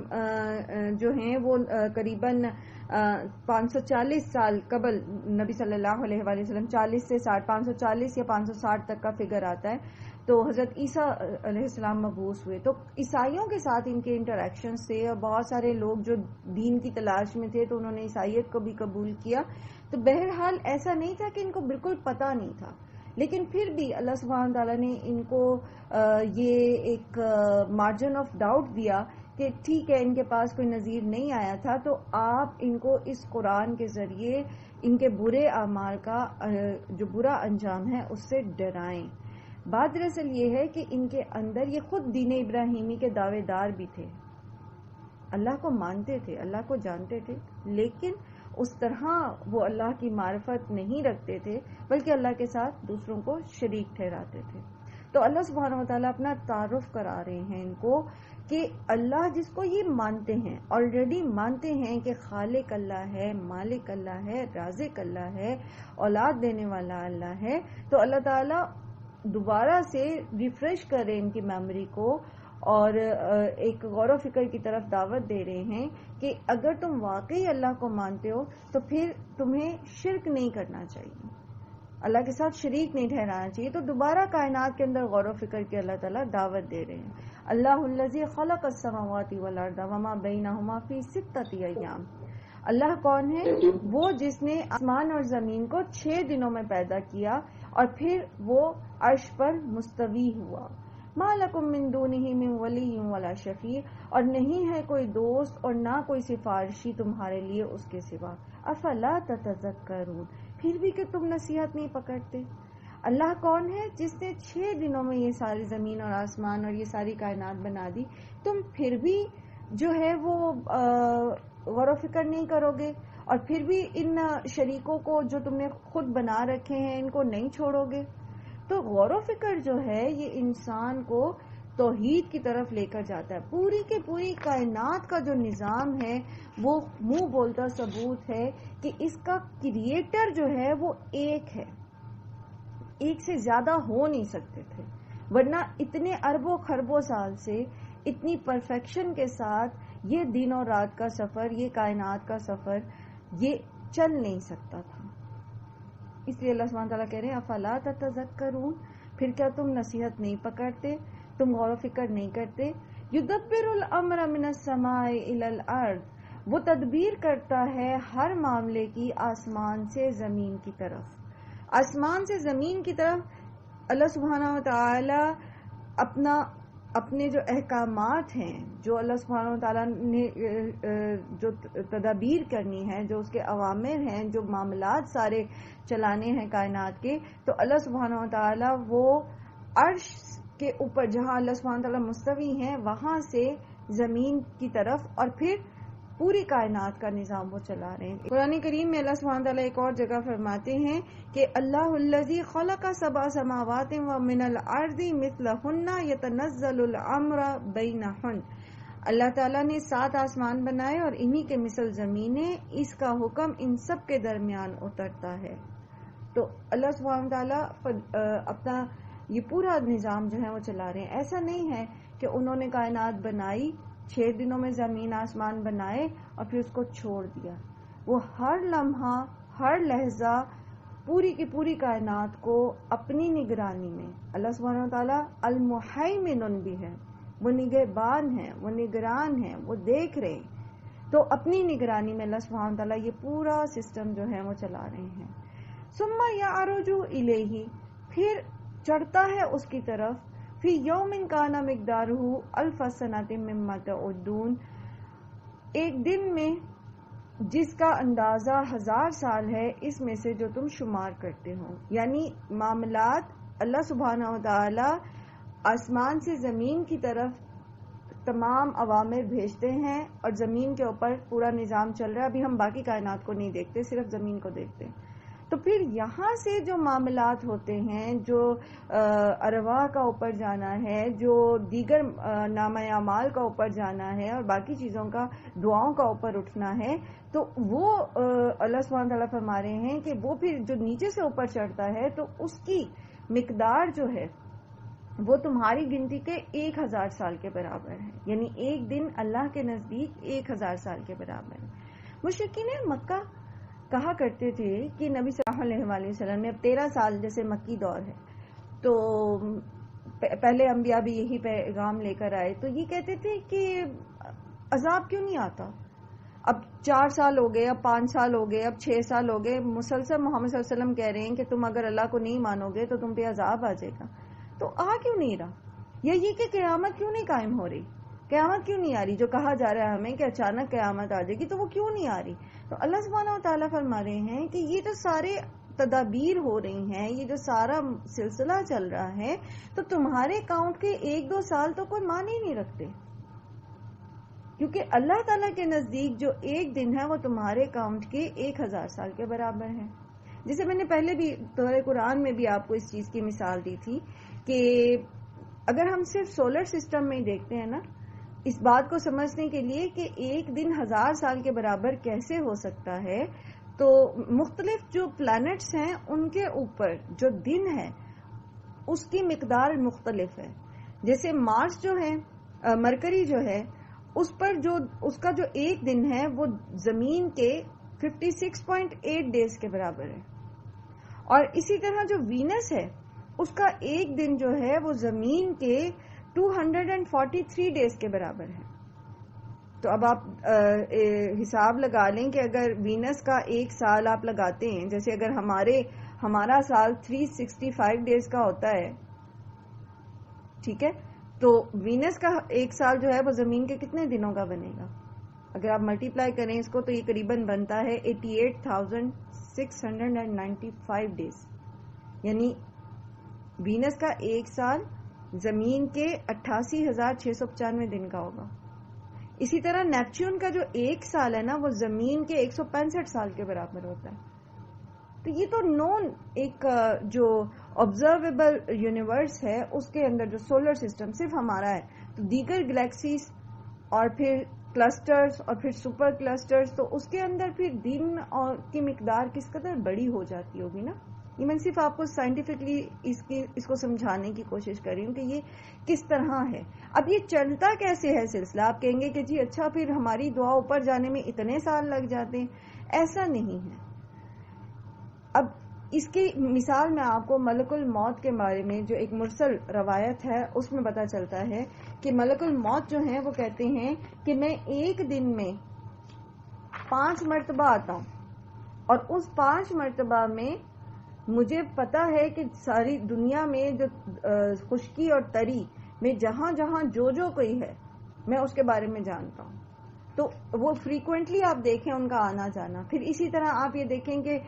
جو ہیں وہ قریباً 540 سال قبل نبی صلی اللہ علیہ وآلہ وسلم، 40 سے 60، 540 یا 560 تک کا فگر آتا ہے. تو حضرت عیسیٰ علیہ السلام مبعوث ہوئے. تو عیسائیوں کے ساتھ ان کے انٹریکشن سے، اور بہت سارے لوگ جو دین کی تلاش میں تھے تو انہوں نے عیسائیت کو بھی قبول کیا. تو بہرحال ایسا نہیں تھا کہ ان کو بالکل پتہ نہیں تھا، لیکن پھر بھی اللہ سبحانہ تعالیٰ نے ان کو یہ ایک مارجن آف ڈاؤٹ دیا کہ ٹھیک ہے ان کے پاس کوئی نذیر نہیں آیا تھا، تو آپ ان کو اس قرآن کے ذریعے ان کے برے اعمال کا جو برا انجام ہے اس سے ڈرائیں. بات دراصل یہ ہے کہ ان کے اندر یہ خود دین ابراہیمی کے دعوے دار بھی تھے، اللہ کو مانتے تھے، اللہ کو جانتے تھے، لیکن اس طرح وہ اللہ کی معرفت نہیں رکھتے تھے بلکہ اللہ کے ساتھ دوسروں کو شریک ٹھہراتے تھے. تو اللہ سبحانہ وتعالیٰ اپنا تعارف کرا رہے ہیں ان کو کہ اللہ جس کو یہ مانتے ہیں، آلریڈی مانتے ہیں کہ خالق اللہ ہے، مالک اللہ ہے، رازق اللہ ہے، اولاد دینے والا اللہ ہے، تو اللہ تعالیٰ دوبارہ سے ریفریش کر رہے ہیں ان کی میموری کو اور ایک غور و فکر کی طرف دعوت دے رہے ہیں کہ اگر تم واقعی اللہ کو مانتے ہو تو پھر تمہیں شرک نہیں کرنا چاہیے، اللہ کے ساتھ شریک نہیں ٹھہرانا چاہیے. تو دوبارہ کائنات کے اندر غور و فکر کی اللہ تعالیٰ دعوت دے رہے ہیں. اللہ الذی خلق السماوات والارض وما بینہما فی 6 ایام. اللہ کون ہے؟ وہ جس نے آسمان اور زمین کو 6 دنوں میں پیدا کیا اور پھر وہ عرش پر مستوی ہوا. ما لکم من دونہ من ولی ولا شفیع. اور نہیں ہے کوئی دوست اور نہ کوئی سفارشی تمہارے لیے اس کے سوا. افلا تتذکرون. پھر بھی کہ تم نصیحت نہیں پکڑتے. اللہ کون ہے؟ جس نے 6 دنوں میں یہ ساری زمین اور آسمان اور یہ ساری کائنات بنا دی. تم پھر بھی جو ہے وہ غور و فکر نہیں کرو گے اور پھر بھی ان شریکوں کو جو تم نے خود بنا رکھے ہیں ان کو نہیں چھوڑو گے. تو غور و فکر جو ہے یہ انسان کو توحید کی طرف لے کر جاتا ہے. پوری کے پوری کائنات کا جو نظام ہے وہ منہ بولتا ثبوت ہے کہ اس کا کریٹر جو ہے وہ ایک ہے، ایک سے زیادہ ہو نہیں سکتے تھے، ورنہ اتنے اربوں خربوں سال سے اتنی پرفیکشن کے ساتھ یہ دن اور رات کا سفر، یہ کائنات کا سفر یہ چل نہیں سکتا تھا. اس لیے اللہ سبحانہ تعالیٰ کہہ رہے ہیں افلا تتذکرون. پھر کیا تم نصیحت نہیں پکڑتے، تم غور و فکر نہیں کرتے. یدبر الامر من السماء الی الارض. وہ تدبیر کرتا ہے ہر معاملے کی آسمان سے زمین کی طرف. آسمان سے زمین کی طرف اللہ سبحانہ وتعالی اپنے جو احکامات ہیں، جو اللہ سبحانہ وتعالیٰ نے جو تدابیر کرنی ہے، جو اس کے اوامر ہیں، جو معاملات سارے چلانے ہیں کائنات کے، تو اللہ سبحانہ وتعالیٰ وہ عرش کے اوپر جہاں اللہ سبحانہ وتعالیٰ مستوی ہیں وہاں سے زمین کی طرف اور پھر پوری کائنات کا نظام وہ چلا رہے ہیں. قرآن کریم میں اللہ سبحانہ تعالیٰ ایک اور جگہ فرماتے ہیں کہ اللہ الذی خلق سبع سماوات ومن الارض مثلہن یتنزل الامر بینہن. اللہ تعالیٰ نے 7 آسمان بنائے اور انہی کے مثل زمینیں، اس کا حکم ان سب کے درمیان اترتا ہے. تو اللہ سبحانہ تعالیٰ اپنا یہ پورا نظام جو ہے وہ چلا رہے ہیں. ایسا نہیں ہے کہ انہوں نے کائنات بنائی، 6 دنوں میں زمین آسمان بنائے اور پھر اس کو چھوڑ دیا. وہ ہر لمحہ ہر لہجہ پوری کی پوری کائنات کو اپنی نگرانی میں، اللہ سبحانہ تعالیٰ المحیمن بھی ہے، وہ نگہبان ہیں، وہ نگران ہیں، وہ دیکھ رہے ہیں. تو اپنی نگرانی میں اللہ سبحانہ تعالیٰ یہ پورا سسٹم جو ہے وہ چلا رہے ہیں. ثم یعرج الیہ، پھر چڑھتا ہے اس کی طرف، فی یوم کان مقدارہ الف سنۃ مما تعدون، ایک دن میں جس کا اندازہ 1000 سال ہے اس میں سے جو تم شمار کرتے ہو. یعنی معاملات اللہ سبحانہ وتعالی آسمان سے زمین کی طرف تمام اوامر بھیجتے ہیں اور زمین کے اوپر پورا نظام چل رہا ہے. ابھی ہم باقی کائنات کو نہیں دیکھتے، صرف زمین کو دیکھتے ہیں. تو پھر یہاں سے جو معاملات ہوتے ہیں، جو ارواح کا اوپر جانا ہے، جو دیگر نامہ اعمال کا اوپر جانا ہے اور باقی چیزوں کا، دعاؤں کا اوپر اٹھنا ہے، تو وہ اللہ سبحانہ تعالیٰ فرما رہے ہیں کہ وہ پھر جو نیچے سے اوپر چڑھتا ہے تو اس کی مقدار جو ہے وہ تمہاری گنتی کے 1000 سال کے برابر ہے. یعنی ایک دن اللہ کے نزدیک 1000 سال کے برابر ہے. مشرکین مکہ کہا کرتے تھے کہ نبی صلی اللہ علیہ وآلہ وسلم نے اب 13 سال جیسے مکی دور ہے تو پہلے انبیاء بھی یہی پیغام لے کر آئے، تو یہ کہتے تھے کہ عذاب کیوں نہیں آتا؟ اب 4 سال ہو گئے، اب 5 سال ہو گئے، اب 6 سال ہو گئے، مسلسل محمد صلی اللہ علیہ وسلم کہہ رہے ہیں کہ تم اگر اللہ کو نہیں مانو گے تو تم پہ عذاب آ جائے گا. تو آ کیوں نہیں رہا؟ یا یہ کہ قیامت کیوں نہیں قائم ہو رہی؟ قیامت کیوں نہیں آ رہی؟ جو کہا جا رہا ہے ہمیں کہ اچانک قیامت آ جائے گی، تو وہ کیوں نہیں آ رہی؟ تو اللہ سبحانہ و تعالیٰ فرما رہے ہیں کہ یہ جو سارے تدابیر ہو رہی ہیں، یہ جو سارا سلسلہ چل رہا ہے، تو تمہارے کاؤنٹ کے 1-2 سال تو کوئی معنی ہی نہیں رکھتے، کیونکہ اللہ تعالیٰ کے نزدیک جو ایک دن ہے وہ تمہارے کاؤنٹ کے 1000 سال کے برابر ہے. جسے میں نے پہلے بھی سورہ قرآن میں بھی آپ کو اس چیز کی مثال دی تھی کہ اگر ہم صرف سولر سسٹم میں دیکھتے ہیں نا، اس بات کو سمجھنے کے لیے کہ ایک دن 1000 سال کے برابر کیسے ہو سکتا ہے، تو مختلف جو پلانٹس ہیں ان کے اوپر جو دن ہے اس کی مقدار مختلف ہے. جیسے مارس جو ہے، مرکری جو ہے، اس پر جو اس کا جو ایک دن ہے وہ زمین کے 56.8 ڈیز کے برابر ہے، اور اسی طرح جو وینس ہے اس کا ایک دن جو ہے وہ زمین کے 243 ڈیز کے برابر ہے. تو اب آپ حساب لگا لیں کہ اگر وینس کا ایک سال آپ لگاتے ہیں، جیسے اگر ہمارا سال 365 ڈیز کا ہوتا ہے، ٹھیک ہے، تو وینس کا ایک سال جو ہے وہ زمین کے کتنے دنوں کا بنے گا؟ اگر آپ ملٹیپلائی کریں اس کو تو یہ قریباً بنتا ہے 88,695 ڈیز. یعنی وینس کا ایک سال زمین کے 88,695 دن کا ہوگا. اسی طرح نیپچون کا جو ایک سال ہے نا وہ زمین کے 165 سال کے برابر ہوتا ہے. تو یہ تو نون ایک جو آبزرویبل یونیورس ہے اس کے اندر جو سولر سسٹم صرف ہمارا ہے، تو دیگر گلیکسیز اور پھر کلسٹرز اور پھر سپر کلسٹرز، تو اس کے اندر پھر دن اور کی مقدار کس قدر بڑی ہو جاتی ہوگی نا. یہ میں صرف آپ کو سائنٹیفکلی اس کو سمجھانے کی کوشش کر رہی ہوں کہ یہ کس طرح ہے. اب یہ چلتا کیسے ہے سلسلہ؟ آپ کہیں گے کہ جی اچھا پھر ہماری دعا اوپر جانے میں اتنے سال لگ جاتے ہیں. ایسا نہیں ہے. اب اس کی مثال میں آپ کو ملک الموت کے بارے میں جو ایک مرسل روایت ہے اس میں پتہ چلتا ہے کہ ملک الموت جو ہیں وہ کہتے ہیں کہ میں ایک دن میں 5 مرتبہ آتا ہوں، اور اس 5 مرتبہ میں مجھے پتا ہے کہ ساری دنیا میں جو خشکی اور تری میں جہاں جہاں جو کوئی ہے میں اس کے بارے میں جانتا ہوں. تو وہ فریکوینٹلی آپ دیکھیں ان کا آنا جانا. پھر اسی طرح آپ یہ دیکھیں کہ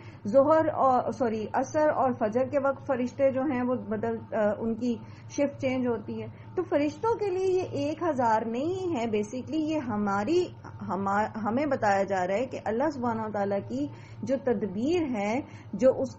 عصر اور فجر کے وقت فرشتے جو ہیں وہ ان کی شفٹ چینج ہوتی ہے. تو فرشتوں کے لیے یہ 1000 نہیں ہے، بیسیکلی یہ ہمیں بتایا جا رہا ہے کہ اللہ سبحانہ و تعالیٰ کی جو تدبیر ہے، جو اس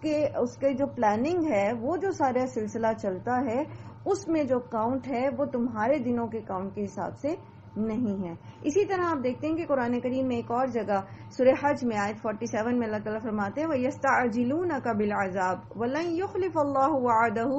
کے جو پلاننگ ہے، وہ جو سارا سلسلہ چلتا ہے، اس میں جو کاؤنٹ ہے وہ تمہارے دنوں کے کاؤنٹ کے حساب سے نہیں ہے۔ اسی طرح آپ دیکھتے ہیں کہ قرآن کریم میں ایک اور جگہ سورہ حج میں آیت 47 میں اللہ تعالیٰ فرماتے ہیں وَيَسْتَعْجِلُونَكَ بِالْعَذَابِ وَلَن يُخْلِفَ اللَّهُ وَعْدَهُ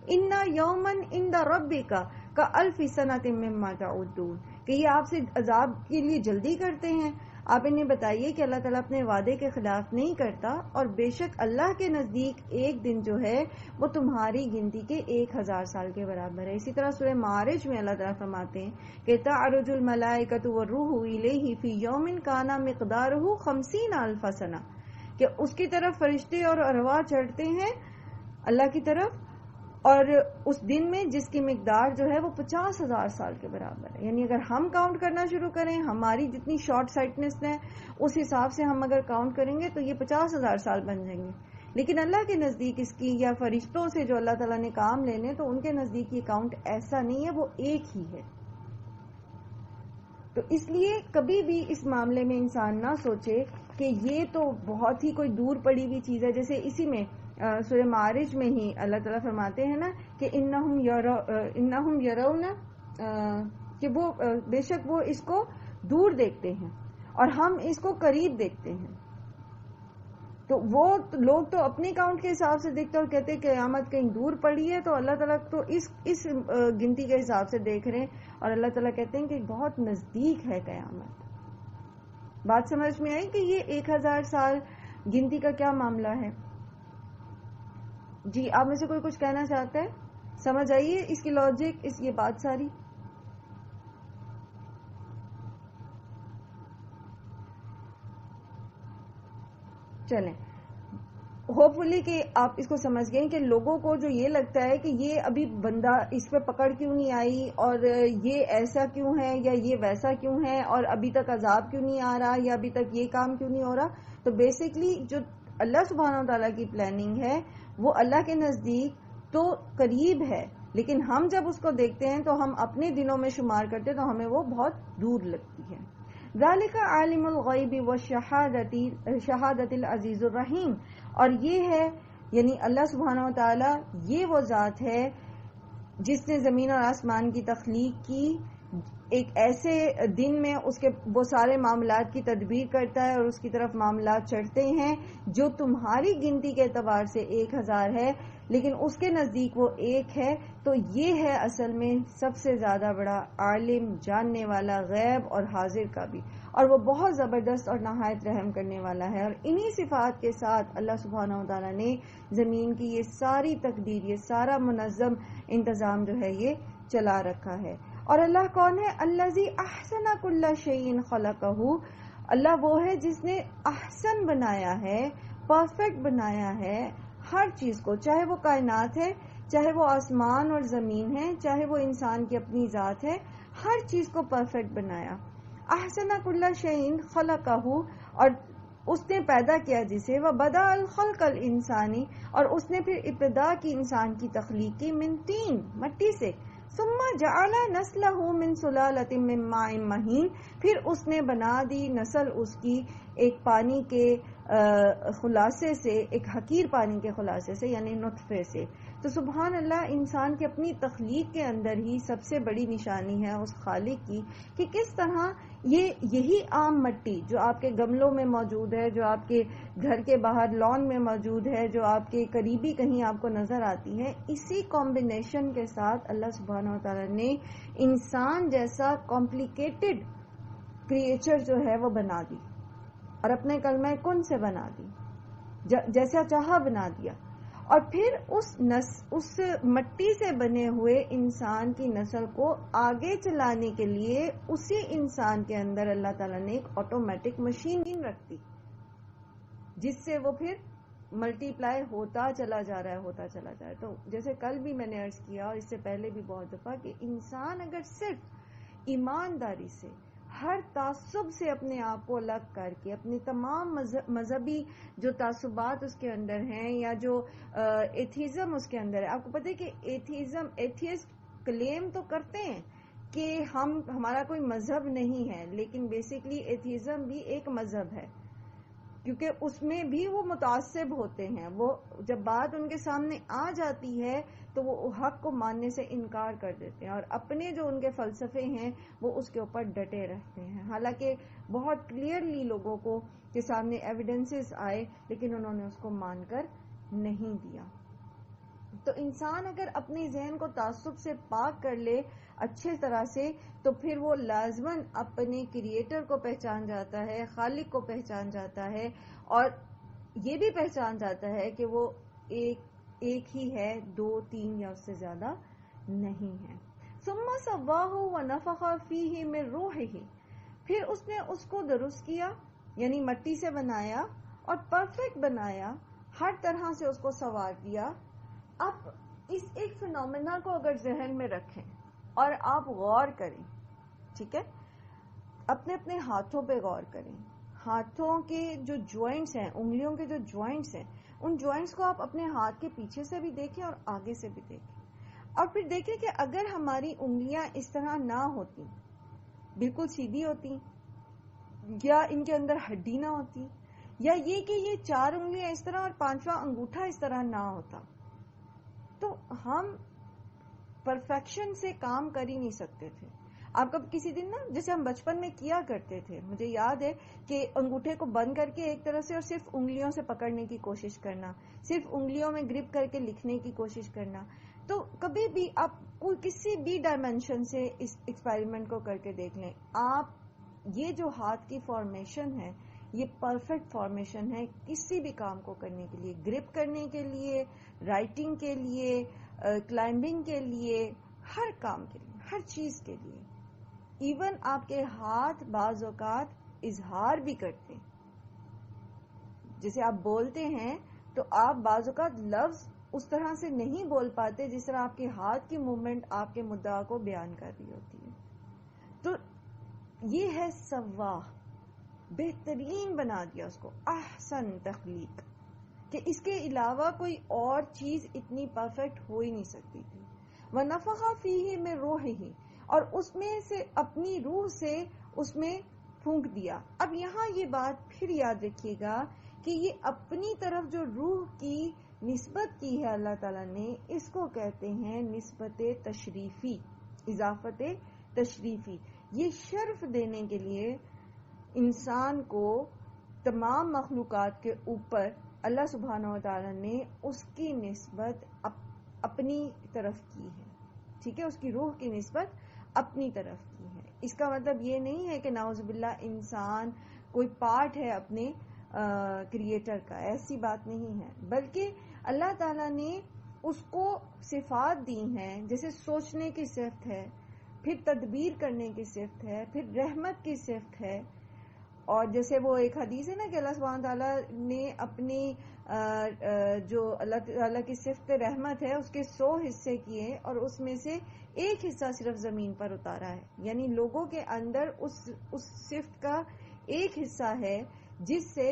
إِنَّ يَوْمًا عِندَ رَبِّكَ كَأَلْفِ سَنَةٍ مِّمَّا تَعُدُّونَ، کہ یہ آپ سے عذاب کے لیے جلدی کرتے ہیں۔ آپ انہیں بتائیے کہ اللہ تعالیٰ اپنے وعدے کے خلاف نہیں کرتا، اور بے شک اللہ کے نزدیک ایک دن جو ہے وہ تمہاری گنتی کے 1000 سال کے برابر ہے۔ اسی طرح سورہ معارج میں اللہ تعالیٰ فرماتے ہیں کہ تعرج الملائکۃ والروح الیہ فی یوم کان مقدارہ 50,000 سنہ، کہ اس کی طرف فرشتے اور ارواح چڑھتے ہیں اللہ کی طرف، اور اس دن میں جس کی مقدار جو ہے وہ 50,000 سال کے برابر ہے۔ یعنی اگر ہم کاؤنٹ کرنا شروع کریں، ہماری جتنی شارٹ سائٹنس ہے اس حساب سے ہم اگر کاؤنٹ کریں گے تو یہ 50,000 سال بن جائیں گے، لیکن اللہ کے نزدیک اس کی، یا فرشتوں سے جو اللہ تعالیٰ نے کام لینے، تو ان کے نزدیک یہ کاؤنٹ ایسا نہیں ہے، وہ ایک ہی ہے۔ تو اس لیے کبھی بھی اس معاملے میں انسان نہ سوچے کہ یہ تو بہت ہی کوئی دور پڑی ہوئی چیز ہے۔ جیسے اسی میں سورہ معارج میں ہی اللہ تعالیٰ فرماتے ہیں نا کہ انہم یرون، کہ وہ بے شک وہ اس کو دور دیکھتے ہیں اور ہم اس کو قریب دیکھتے ہیں۔ تو وہ لوگ تو اپنے کاؤنٹ کے حساب سے دیکھتے اور کہتے ہیں کہ قیامت کہیں دور پڑی ہے، تو اللہ تعالیٰ تو اس گنتی کے حساب سے دیکھ رہے ہیں، اور اللہ تعالیٰ کہتے ہیں کہ بہت نزدیک ہے قیامت۔ بات سمجھ میں آئی کہ یہ 1000 سال گنتی کا کیا معاملہ ہے؟ جی آپ میں سے کوئی کچھ کہنا چاہتا ہے؟ سمجھ آئیے اس کی لاجک، یہ بات ساری؟ چلیں، ہوپ فلی کہ آپ اس کو سمجھ گئے کہ لوگوں کو جو یہ لگتا ہے کہ یہ ابھی بندہ اس پہ پکڑ کیوں نہیں آئی، اور یہ ایسا کیوں ہے، یا یہ ویسا کیوں ہے، اور ابھی تک عذاب کیوں نہیں آ رہا، یا ابھی تک یہ کام کیوں نہیں ہو رہا، تو بیسیکلی جو اللہ سبحانہ و تعالیٰ کی پلاننگ ہے وہ اللہ کے نزدیک تو قریب ہے، لیکن ہم جب اس کو دیکھتے ہیں تو ہم اپنے دنوں میں شمار کرتے تو ہمیں وہ بہت دور لگتی ہے۔ ذالک عالم الغیب والشہادۃ العزیز الرحیم، اور یہ ہے یعنی اللہ سبحانہ و تعالی یہ وہ ذات ہے جس نے زمین اور آسمان کی تخلیق کی، ایک ایسے دن میں اس کے وہ سارے معاملات کی تدبیر کرتا ہے اور اس کی طرف معاملات چڑھتے ہیں جو تمہاری گنتی کے اعتبار سے 1000 ہے، لیکن اس کے نزدیک وہ ایک ہے۔ تو یہ ہے اصل میں سب سے زیادہ بڑا عالم، جاننے والا غیب اور حاضر کا بھی، اور وہ بہت زبردست اور نہایت رحم کرنے والا ہے۔ اور انہی صفات کے ساتھ اللہ سبحانہ و تعالیٰ نے زمین کی یہ ساری تقدیر، یہ سارا منظم انتظام جو ہے یہ چلا رکھا ہے۔ اور اللہ کون ہے؟ الذی احسن کل شیء خلقہ، اللہ وہ ہے جس نے احسن بنایا ہے، پرفیکٹ بنایا ہے ہر چیز کو، چاہے وہ کائنات ہے، چاہے وہ آسمان اور زمین ہے، چاہے وہ انسان کی اپنی ذات ہے، ہر چیز کو پرفیکٹ بنایا۔ احسن کل شیء خلقہ، اور اس نے پیدا کیا جسے، وبدأ الخلق الانسانی، اور اس نے پھر ابتدا کی انسان کی تخلیق کی، من طین، مٹی سے، ثم جعل نسلہ من سلالۃ من ماء مہین، پھر اس نے بنا دی نسل اس کی ایک پانی کے خلاصے سے، ایک حقیر پانی کے خلاصے سے، یعنی نطفے سے۔ تو سبحان اللہ، انسان کی اپنی تخلیق کے اندر ہی سب سے بڑی نشانی ہے اس خالق کی کہ کس طرح یہی عام مٹی جو آپ کے گملوں میں موجود ہے، جو آپ کے گھر کے باہر لان میں موجود ہے، جو آپ کے قریبی کہیں آپ کو نظر آتی ہے، اسی کمبینیشن کے ساتھ اللہ سبحانہ و تعالیٰ نے انسان جیسا کمپلیکیٹڈ کریچر جو ہے وہ بنا دی، اور اپنے کلمہ کن سے بنا دی، جیسا چاہا بنا دیا۔ اور پھر اس مٹی سے بنے ہوئے انسان کی نسل کو آگے چلانے کے لیے اسی انسان کے اندر اللہ تعالیٰ نے ایک آٹومیٹک مشین رکھ دی، جس سے وہ پھر ملٹی پلائی ہوتا چلا جا رہا ہے۔ تو جیسے کل بھی میں نے عرض کیا اور اس سے پہلے بھی بہت دفعہ کہ انسان اگر صرف ایمانداری سے، ہر تعصب سے اپنے آپ کو الگ کر کے، اپنے تمام مذہبی جو تعصبات اس کے اندر ہیں، یا جو ایتھیزم اس کے اندر ہے، آپ کو پتہ ہے کہ ایتھیسٹ کلیم تو کرتے ہیں کہ ہمارا کوئی مذہب نہیں ہے، لیکن بیسکلی ایتھیزم بھی ایک مذہب ہے، کیونکہ اس میں بھی وہ متعصب ہوتے ہیں. وہ جب بات ان کے سامنے آ جاتی ہے تو وہ حق کو ماننے سے انکار کر دیتے ہیں، اور اپنے جو ان کے فلسفے ہیں وہ اس کے اوپر ڈٹے رہتے ہیں، حالانکہ بہت کلیئرلی لوگوں کو کے سامنے ایویڈنسز آئے، لیکن انہوں نے اس کو مان کر نہیں دیا. تو انسان اگر اپنے ذہن کو تعصب سے پاک کر لے اچھے طرح سے، تو پھر وہ لازماً اپنے کریٹر کو پہچان جاتا ہے، خالق کو پہچان جاتا ہے، اور یہ بھی پہچان جاتا ہے کہ وہ ایک ہی ہے، 2 3 یا اس سے زیادہ نہیں ہے. ثم سواہ ونفخ فیہ من روحہ، پھر اس نے اس کو درست کیا، یعنی مٹی سے بنایا اور پرفیکٹ بنایا، ہر طرح سے اس کو سنوار دیا. اب اس ایک فنومینا کو اگر ذہن میں رکھیں اور آپ غور کریں، ٹھیک ہے، اپنے اپنے ہاتھوں پہ غور کریں. ہاتھوں کے جو جوائنٹس ہیں، انگلیوں کے جو جوائنٹس ہیں، ان جوائنٹس کو آپ اپنے ہاتھ کے پیچھے سے بھی دیکھیں اور آگے سے بھی دیکھیں، اور پھر دیکھیں کہ اگر ہماری انگلیاں اس طرح نہ ہوتی، بالکل سیدھی ہوتی، یا ان کے اندر ہڈی نہ ہوتی، یا یہ کہ یہ 4 انگلیاں اس طرح اور 5واں انگوٹھا اس طرح نہ ہوتا، تو ہم پرفیکشن سے کام کر ہی نہیں سکتے تھے. آپ کب کسی دن نا، جیسے ہم بچپن میں کیا کرتے تھے، مجھے یاد ہے کہ انگوٹھے کو بند کر کے ایک طرح سے اور صرف انگلیوں سے پکڑنے کی کوشش کرنا، صرف انگلیوں میں گرپ کر کے لکھنے کی کوشش کرنا. تو کبھی بھی آپ کوئی کسی بھی ڈائمینشن سے اس ایکسپیریمنٹ کو کر کے دیکھ لیں، آپ یہ جو ہاتھ کی فارمیشن ہے یہ پرفیکٹ فارمیشن ہے کسی بھی کام کو کرنے کے لیے، گرپ کرنے کے لیے، رائٹنگ کے لیے، کلائمبنگ کے لیے، ہر کام کے لیے، ہر چیز کے لیے. ایون آپ کے ہاتھ بعض اوقات اظہار بھی کرتے ہیں، جیسے آپ بولتے ہیں تو آپ بعض اوقات لفظ اس طرح سے نہیں بول پاتے جس طرح آپ کے ہاتھ کی موومنٹ آپ کے مدعا کو بیان کر رہی ہوتی ہے. تو یہ ہے سواہ، بہترین بنا دیا اس کو، احسن تخلیق، کہ اس کے علاوہ کوئی اور چیز اتنی پرفیکٹ ہو ہی نہیں سکتی تھی. وَنَفَخَ فِيهِ مِن رُوحِهِ، اور اس میں سے اپنی روح سے اس میں پھونک دیا. اب یہاں یہ بات پھر یاد رکھیے گا کہ یہ اپنی طرف جو روح کی نسبت کی ہے اللہ تعالیٰ نے، اس کو کہتے ہیں نسبت تشریفی، اضافت تشریفی. یہ شرف دینے کے لیے انسان کو تمام مخلوقات کے اوپر اللہ سبحانہ و تعالیٰ نے اس کی نسبت اپنی طرف کی ہے، ٹھیک ہے، اس کی روح کی نسبت اپنی طرف کی ہے. اس کا مطلب یہ نہیں ہے کہ نعوذ باللہ انسان کوئی پارٹ ہے اپنے کریٹر کا، ایسی بات نہیں ہے، بلکہ اللہ تعالیٰ نے اس کو صفات دی ہیں، جیسے سوچنے کی صفت ہے، پھر تدبیر کرنے کی صفت ہے، پھر رحمت کی صفت ہے. اور جیسے وہ ایک حدیث ہے نا کہ اللہ سبحانہ تعالیٰ نے اپنی جو اللہ تعالیٰ کی صفت رحمت ہے اس کے 100 حصے کیے اور اس میں سے ایک حصہ صرف زمین پر اتارا ہے. یعنی لوگوں کے اندر اس صفت کا ایک حصہ ہے جس سے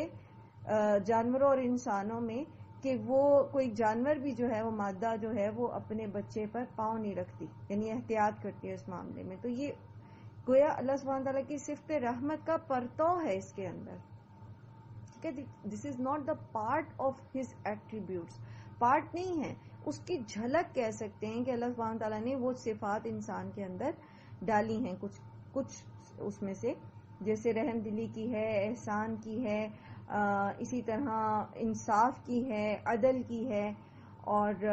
جانوروں اور انسانوں میں، کہ وہ کوئی جانور بھی جو ہے وہ مادہ جو ہے وہ اپنے بچے پر پاؤں نہیں رکھتی، یعنی احتیاط کرتی ہے اس معاملے میں. تو یہ گویا اللہ سبحانہ تعالیٰ کی صفت رحمت کا پرتو ہے اس کے اندر، ٹھیک ہے. This is not the part of his attributes, part نہیں ہے، اس کی جھلک کہہ سکتے ہیں کہ اللہ سبحانہ تعالیٰ نے وہ صفات انسان کے اندر ڈالی ہیں، کچھ اس میں سے، جیسے رحم دلی کی ہے، احسان کی ہے، اسی طرح انصاف کی ہے، عدل کی ہے، اور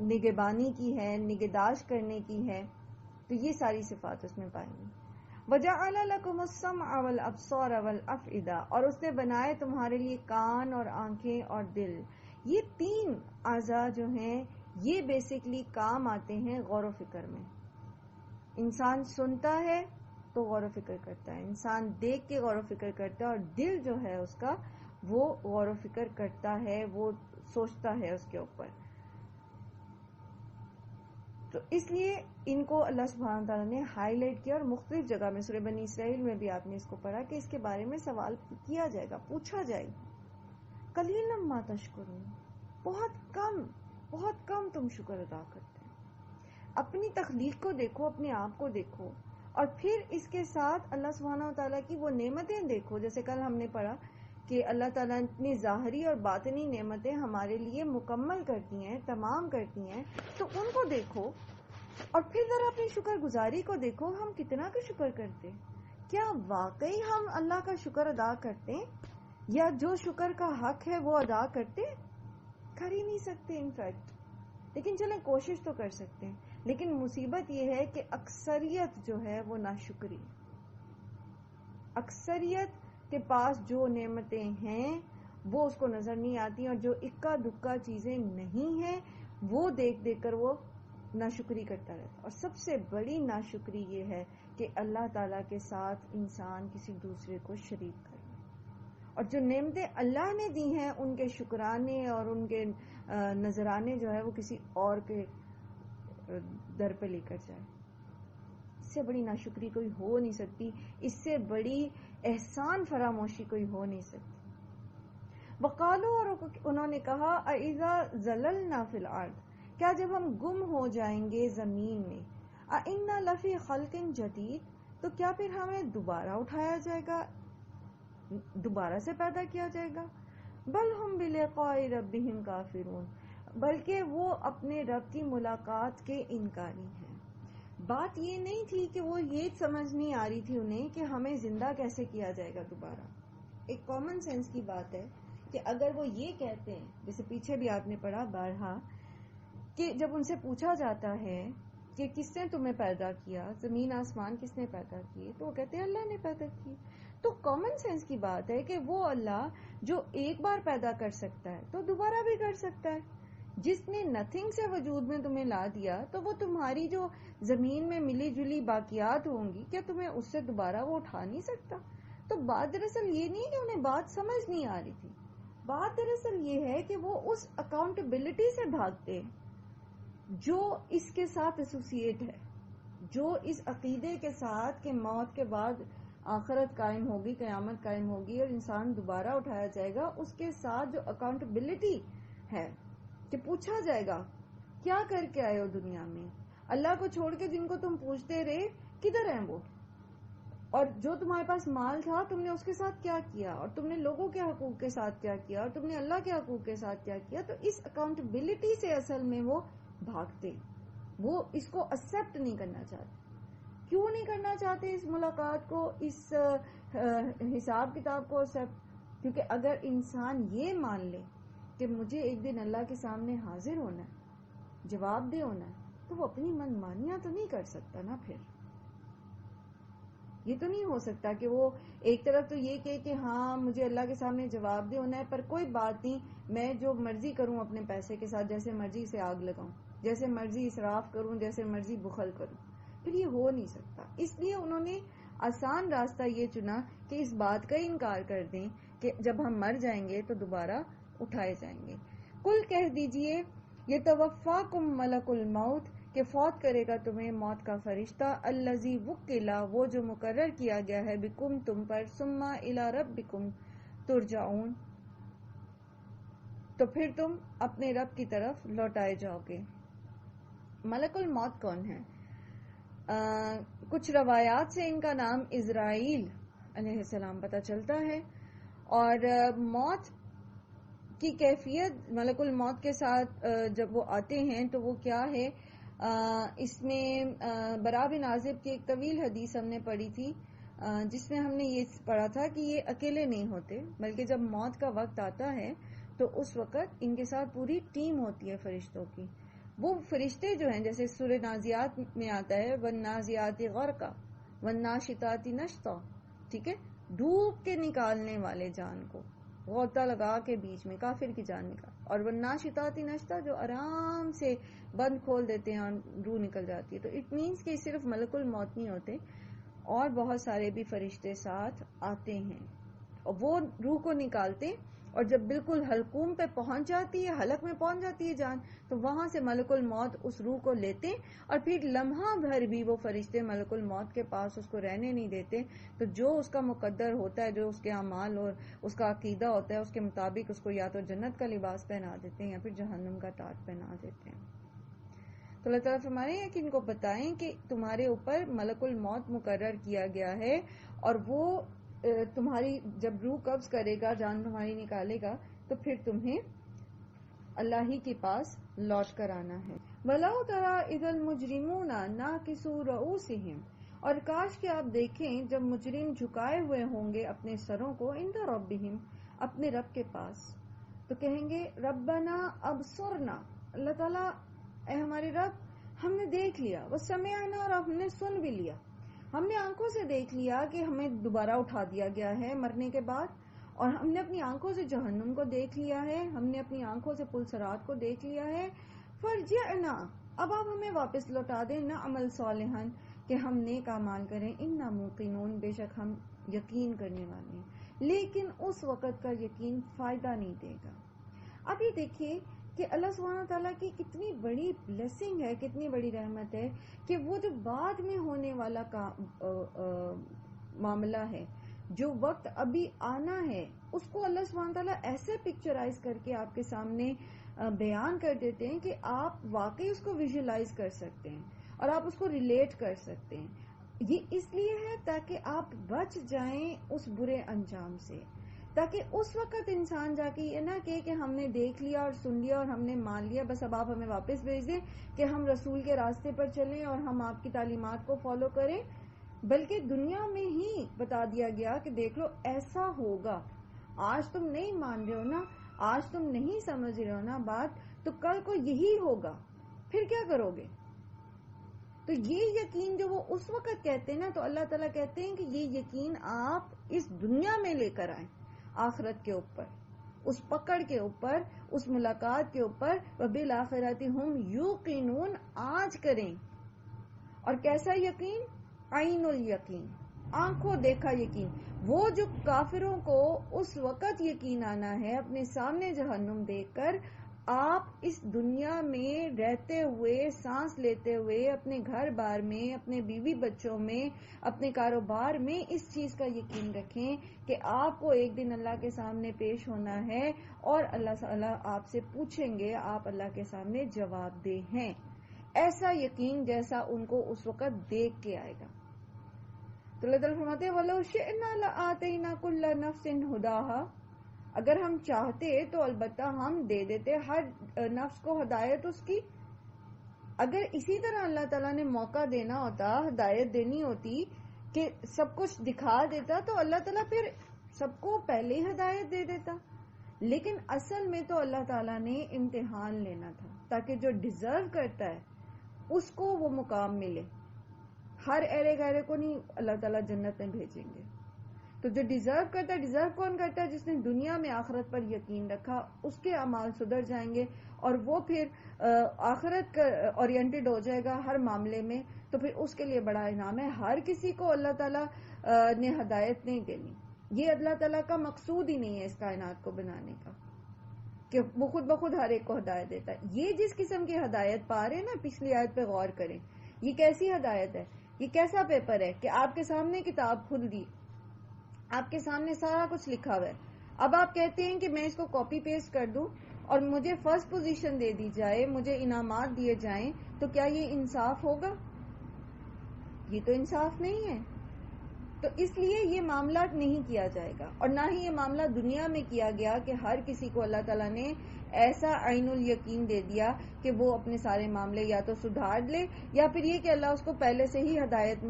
نگہبانی کی ہے، نگہداشت کرنے کی ہے. تو یہ ساری صفات اس میں پائیں گی. وَجَعَلَ لَكُمُ السَّمْعَ وَالْأَبْصَارَ وَالْأَفْئِدَةَ، اور اس نے بنائے تمہارے لیے کان اور آنکھیں اور دل. یہ 3 اعضاء جو ہیں یہ بیسیکلی کام آتے ہیں غور و فکر میں. انسان سنتا ہے تو غور و فکر کرتا ہے، انسان دیکھ کے غور و فکر کرتا ہے، اور دل جو ہے اس کا وہ غور و فکر کرتا ہے، وہ سوچتا ہے اس کے اوپر. تو اس لیے ان کو اللہ سبحانہ تعالیٰ نے ہائی لائٹ کیا، اور مختلف جگہ میں سورہ بنی اسرائیل میں بھی آپ نے اس کو پڑھا کہ اس کے بارے میں سوال کیا جائے گا، پوچھا جائے گا. قلیلا ما تشکرون، بہت کم تم شکر ادا کرتے ہیں. اپنی تخلیق کو دیکھو، اپنے آپ کو دیکھو، اور پھر اس کے ساتھ اللہ سبحانہ و تعالیٰ کی وہ نعمتیں دیکھو. جیسے کل ہم نے پڑھا کہ اللہ تعالیٰ نے ظاہری اور باطنی نعمتیں ہمارے لیے مکمل کرتی ہیں، تمام کرتی ہیں، تو ان کو دیکھو. اور پھر ذرا اپنی شکر گزاری کو دیکھو، ہم کتنا کا شکر کرتے. کیا واقعی ہم اللہ کا شکر ادا کرتے ہیں، یا جو شکر کا حق ہے وہ ادا کرتے؟ کر ہی نہیں سکتے انفیکٹ. لیکن چلیں کوشش تو کر سکتے ہیں. لیکن مصیبت یہ ہے کہ اکثریت جو ہے وہ ناشکری. اکثریت کے پاس جو نعمتیں ہیں وہ اس کو نظر نہیں آتی، اور جو اکا دکا چیزیں نہیں ہیں وہ دیکھ دیکھ کر وہ ناشکری کرتا رہتا. اور سب سے بڑی ناشکری یہ ہے کہ اللہ تعالیٰ کے ساتھ انسان کسی دوسرے کو شریک کرے، اور جو نعمتیں اللہ نے دی ہیں ان کے شکرانے اور ان کے نذرانے جو ہے وہ کسی اور کے در پہ لے کر جائے. اس سے بڑی ناشکری کوئی ہو نہیں سکتی، اس سے بڑی احسان فراموشی کوئی ہو نہیں سکتی. وقالو، اور انہوں نے کہا، اَإِذَا زَلَلْنَا فِي الْأَرْضِ، کیا جب ہم گم ہو جائیں گے زمین میں، اَإِنَّا لَفِي خَلْقٍ جَدِيدٍ، تو کیا پھر ہمیں دوبارہ اٹھایا جائے گا، دوبارہ سے پیدا کیا جائے گا. بل ہم بلقاء ربہم کافرون، بلکہ وہ اپنے رب کی ملاقات کے انکاری ہیں. بات یہ نہیں تھی کہ وہ یہ سمجھ نہیں آ رہی تھی انہیں کہ ہمیں زندہ کیسے کیا جائے گا دوبارہ. ایک کامن سینس کی بات ہے کہ اگر وہ یہ کہتے ہیں، جیسے پیچھے بھی آپ نے پڑھا بارہا، کہ جب ان سے پوچھا جاتا ہے کہ کس نے تمہیں پیدا کیا، زمین آسمان کس نے پیدا کیے، تو وہ کہتے ہیں اللہ نے پیدا کی. تو کامن سینس کی بات ہے کہ وہ اللہ جو ایک بار پیدا کر سکتا ہے تو دوبارہ بھی کر سکتا ہے. جس نے نتھنگ سے وجود میں تمہیں لا دیا، تو وہ تمہاری جو زمین میں ملی جلی باقیات ہوں گی، کیا تمہیں اس سے دوبارہ وہ اٹھا نہیں سکتا؟ تو بات دراصل یہ نہیں کہ انہیں بات سمجھ نہیں آ رہی تھی، بات دراصل یہ ہے کہ وہ اس اکاؤنٹیبلٹی سے بھاگتے جو اس کے ساتھ ایسوسیٹ ہے، جو اس عقیدے کے ساتھ کہ موت کے بعد آخرت قائم ہوگی، قیامت قائم ہوگی اور انسان دوبارہ اٹھایا جائے گا، اس کے ساتھ جو اکاؤنٹیبلٹی ہے کہ پوچھا جائے گا کیا کر کے آئے ہو دنیا میں، اللہ کو چھوڑ کے جن کو تم پوچھتے رہے کدھر ہیں وہ، اور جو تمہارے پاس مال تھا تم نے اس کے ساتھ کیا کیا، اور تم نے لوگوں کے حقوق کے ساتھ کیا کیا، اور تم نے اللہ کے حقوق کے ساتھ کیا کیا. تو اس اکاؤنٹیبلٹی سے اصل میں وہ بھاگتے، وہ اس کو ایکسپٹ نہیں کرنا چاہتے. کیوں نہیں کرنا چاہتے اس ملاقات کو، اس حساب کتاب کو ایکسپٹ؟ کیونکہ اگر انسان یہ مان لے کہ مجھے ایک دن اللہ کے سامنے حاضر ہونا ہے، جواب دہ ہونا ہے، تو وہ اپنی من مانیاں تو نہیں کر سکتا نا. پھر یہ تو نہیں ہو سکتا کہ وہ ایک طرف تو یہ کہ ہاں مجھے اللہ کے سامنے جواب دہ ہونا ہے، پر کوئی بات نہیں، میں جو مرضی کروں اپنے پیسے کے ساتھ، جیسے مرضی سے آگ لگاؤں، جیسے مرضی اسراف کروں، جیسے مرضی بخل کروں. پھر یہ ہو نہیں سکتا. اس لیے انہوں نے آسان راستہ یہ چنا کہ اس بات کا انکار کر دیں کہ جب ہم مر جائیں گے تو دوبارہ اٹھائے جائیں گے. کل کہہ دیجئے یتوفاکم ملک الموت، کہ فوت کرے گا تمہیں موت کا فرشتہ، الذی وکلا، وہ جو مقرر کیا گیا ہے، بکم تم پر، ثم الی ربکم ترجعون، تو پھر تم اپنے رب کی طرف لوٹائے جاؤ گے. ملک الموت کون ہے؟ کچھ روایات سے ان کا نام اسرائیل علیہ السلام پتہ چلتا ہے. اور موت کی کیفیت ملک الموت کے ساتھ جب وہ آتے ہیں تو وہ کیا ہے، اس میں براء بن عازب کی ایک طویل حدیث ہم نے پڑھی تھی، جس میں ہم نے یہ پڑھا تھا کہ یہ اکیلے نہیں ہوتے، بلکہ جب موت کا وقت آتا ہے تو اس وقت ان کے ساتھ پوری ٹیم ہوتی ہے فرشتوں کی. وہ فرشتے جو ہیں، جیسے سورہ نازیات میں آتا ہے والنازیات غرقا والناشطات نشطا، ٹھیک ہے، ڈوب کے نکالنے والے جان کو، غوطہ لگا کے بیچ میں کافر کی جان نکال، اور والناشطات نشطا، جو آرام سے بند کھول دیتے ہیں اور روح نکل جاتی ہے. تو اٹ مینس کہ صرف ملک الموت نہیں ہوتے، اور بہت سارے بھی فرشتے ساتھ آتے ہیں اور وہ روح کو نکالتے، اور جب بالکل حلقوم پہ پہنچ جاتی ہے، حلق میں پہنچ جاتی ہے جان، تو وہاں سے ملک الموت اس روح کو لیتے، اور پھر لمحہ بھر بھی وہ فرشتے ملک الموت کے پاس اس کو رہنے نہیں دیتے. تو جو اس کا مقدر ہوتا ہے، جو اس کے اعمال اور اس کا عقیدہ ہوتا ہے، اس کے مطابق اس کو یا تو جنت کا لباس پہنا دیتے ہیں یا پھر جہنم کا ٹاٹ پہنا دیتے ہیں. تو اللہ تعالیٰ فرما رہے ہیں کہ ان کو بتائیں کہ تمہارے اوپر ملک الموت مقرر کیا گیا ہے، اور وہ تمہاری جب روح قبض کرے گا، جان تمہاری نکالے گا، تو پھر تمہیں اللہ ہی کے پاس لوٹ کر آنا ہے۔ وَلَوْ تَرَىٰ إِذَا الْمُجْرِمُونَ نَاكِسُو رُءُوسِهِمْ، اور کاش کہ آپ دیکھیں جب مجرم جھکائے ہوئے ہوں گے اپنے سروں کو، عند ربہم، اپنے رب کے پاس، تو کہیں گے ربنا ابصرنا، اللہ تعالیٰ اے ہمارے رب ہم نے دیکھ لیا، وسمعنا، اور ہم نے سن بھی لیا، ہم نے آنکھوں سے دیکھ لیا کہ ہمیں دوبارہ اٹھا دیا گیا ہے مرنے کے بعد، اور ہم نے اپنی آنکھوں سے جہنم کو دیکھ لیا ہے، ہم نے اپنی آنکھوں سے پلسرات کو دیکھ لیا ہے، فرجعنا، اب آپ ہمیں واپس لوٹا دیں، نعمل صالحا، کہ ہم نیک اعمال کریں، انا موقنون، بے شک ہم یقین کرنے والے ہیں۔ لیکن اس وقت کا یقین فائدہ نہیں دے گا۔ اب یہ دیکھیے کہ اللہ سبحانہ تعالیٰ کی کتنی بڑی بلیسنگ ہے، کتنی بڑی رحمت ہے کہ وہ جو بعد میں ہونے والا معاملہ ہے، جو وقت ابھی آنا ہے، اس کو اللہ سبحانہ تعالیٰ ایسے پکچرائز کر کے آپ کے سامنے بیان کر دیتے ہیں کہ آپ واقعی اس کو ویژولائز کر سکتے ہیں اور آپ اس کو ریلیٹ کر سکتے ہیں۔ یہ اس لیے ہے تاکہ آپ بچ جائیں اس برے انجام سے، تاکہ اس وقت انسان جا کے یہ نہ کہ ہم نے دیکھ لیا اور سن لیا اور ہم نے مان لیا، بس اب آپ ہمیں واپس بھیج دیں کہ ہم رسول کے راستے پر چلیں اور ہم آپ کی تعلیمات کو فالو کریں، بلکہ دنیا میں ہی بتا دیا گیا کہ دیکھ لو ایسا ہوگا، آج تم نہیں مان رہے ہو نا، آج تم نہیں سمجھ رہے ہو نا بات، تو کل کو یہی ہوگا، پھر کیا کرو گے؟ تو یہ یقین جو وہ اس وقت کہتے ہیں نا، تو اللہ تعالیٰ کہتے ہیں کہ یہ یقین آپ اس دنیا میں لے کر آئیں، آخرت کے اوپر، اس پکڑ کے اوپر، اس ملاقات کے اوپر، وبالآخرۃ ہم یوقنون، آج کریں۔ اور کیسا یقین؟ عین الیقین، آنکھوں دیکھا یقین، وہ جو کافروں کو اس وقت یقین آنا ہے اپنے سامنے جہنم دیکھ کر، آپ اس دنیا میں رہتے ہوئے، سانس لیتے ہوئے، اپنے گھر بار میں، اپنے بیوی بچوں میں، اپنے کاروبار میں اس چیز کا یقین رکھیں کہ آپ کو ایک دن اللہ کے سامنے پیش ہونا ہے اور اللہ تعالیٰ آپ سے پوچھیں گے، آپ اللہ کے سامنے جواب دہ ہیں۔ ایسا یقین جیسا ان کو اس وقت دیکھ کے آئے گا۔ تو اللہ تعالیٰ فرماتے ہیں وَلَوْ شِئْنَا لَآتَيْنَا كُلَّ نَفْسٍ هُدَاهَا، اگر ہم چاہتے تو البتہ ہم دے دیتے ہر نفس کو ہدایت اس کی۔ اگر اسی طرح اللہ تعالیٰ نے موقع دینا ہوتا، ہدایت دینی ہوتی کہ سب کچھ دکھا دیتا، تو اللہ تعالیٰ پھر سب کو پہلے ہی ہدایت دے دیتا۔ لیکن اصل میں تو اللہ تعالیٰ نے امتحان لینا تھا تاکہ جو ڈیزرو کرتا ہے اس کو وہ مقام ملے۔ ہر ایرے گہرے کو نہیں اللہ تعالیٰ جنت میں بھیجیں گے۔ تو جو ڈیزرو کرتا ہے، ڈیزرو کون کرتا ہے؟ جس نے دنیا میں آخرت پر یقین رکھا، اس کے اعمال سدھر جائیں گے اور وہ پھر آخرت کا اورینٹڈ ہو جائے گا ہر معاملے میں، تو پھر اس کے لیے بڑا انعام ہے۔ ہر کسی کو اللہ تعالیٰ نے ہدایت نہیں دینی، یہ اللہ تعالیٰ کا مقصود ہی نہیں ہے اس کائنات کو بنانے کا کہ وہ خود بخود ہر ایک کو ہدایت دیتا ہے۔ یہ جس قسم کی ہدایت پا رہے ہیں نا، پچھلی آیت پہ غور کریں، یہ کیسی ہدایت ہے؟ یہ کیسا پیپر ہے کہ آپ کے سامنے کتاب کھل دی، آپ کے سامنے سارا کچھ لکھا ہوا ہے، اب آپ کہتے ہیں کہ میں اس کو کاپی پیسٹ کر دوں اور مجھے فرسٹ پوزیشن دے دی جائے، مجھے انعامات دیے جائیں، تو کیا یہ انصاف ہوگا؟ یہ تو انصاف نہیں ہے۔ تو اس لیے یہ معاملہ نہیں کیا جائے گا، اور نہ ہی یہ معاملہ دنیا میں کیا گیا کہ ہر کسی کو اللہ تعالیٰ نے ایسا عین الیقین دے دیا کہ وہ اپنے سارے معاملے یا تو سدھار لے، یا پھر یہ کہ اللہ اس کو پہلے سے ہی ہدایت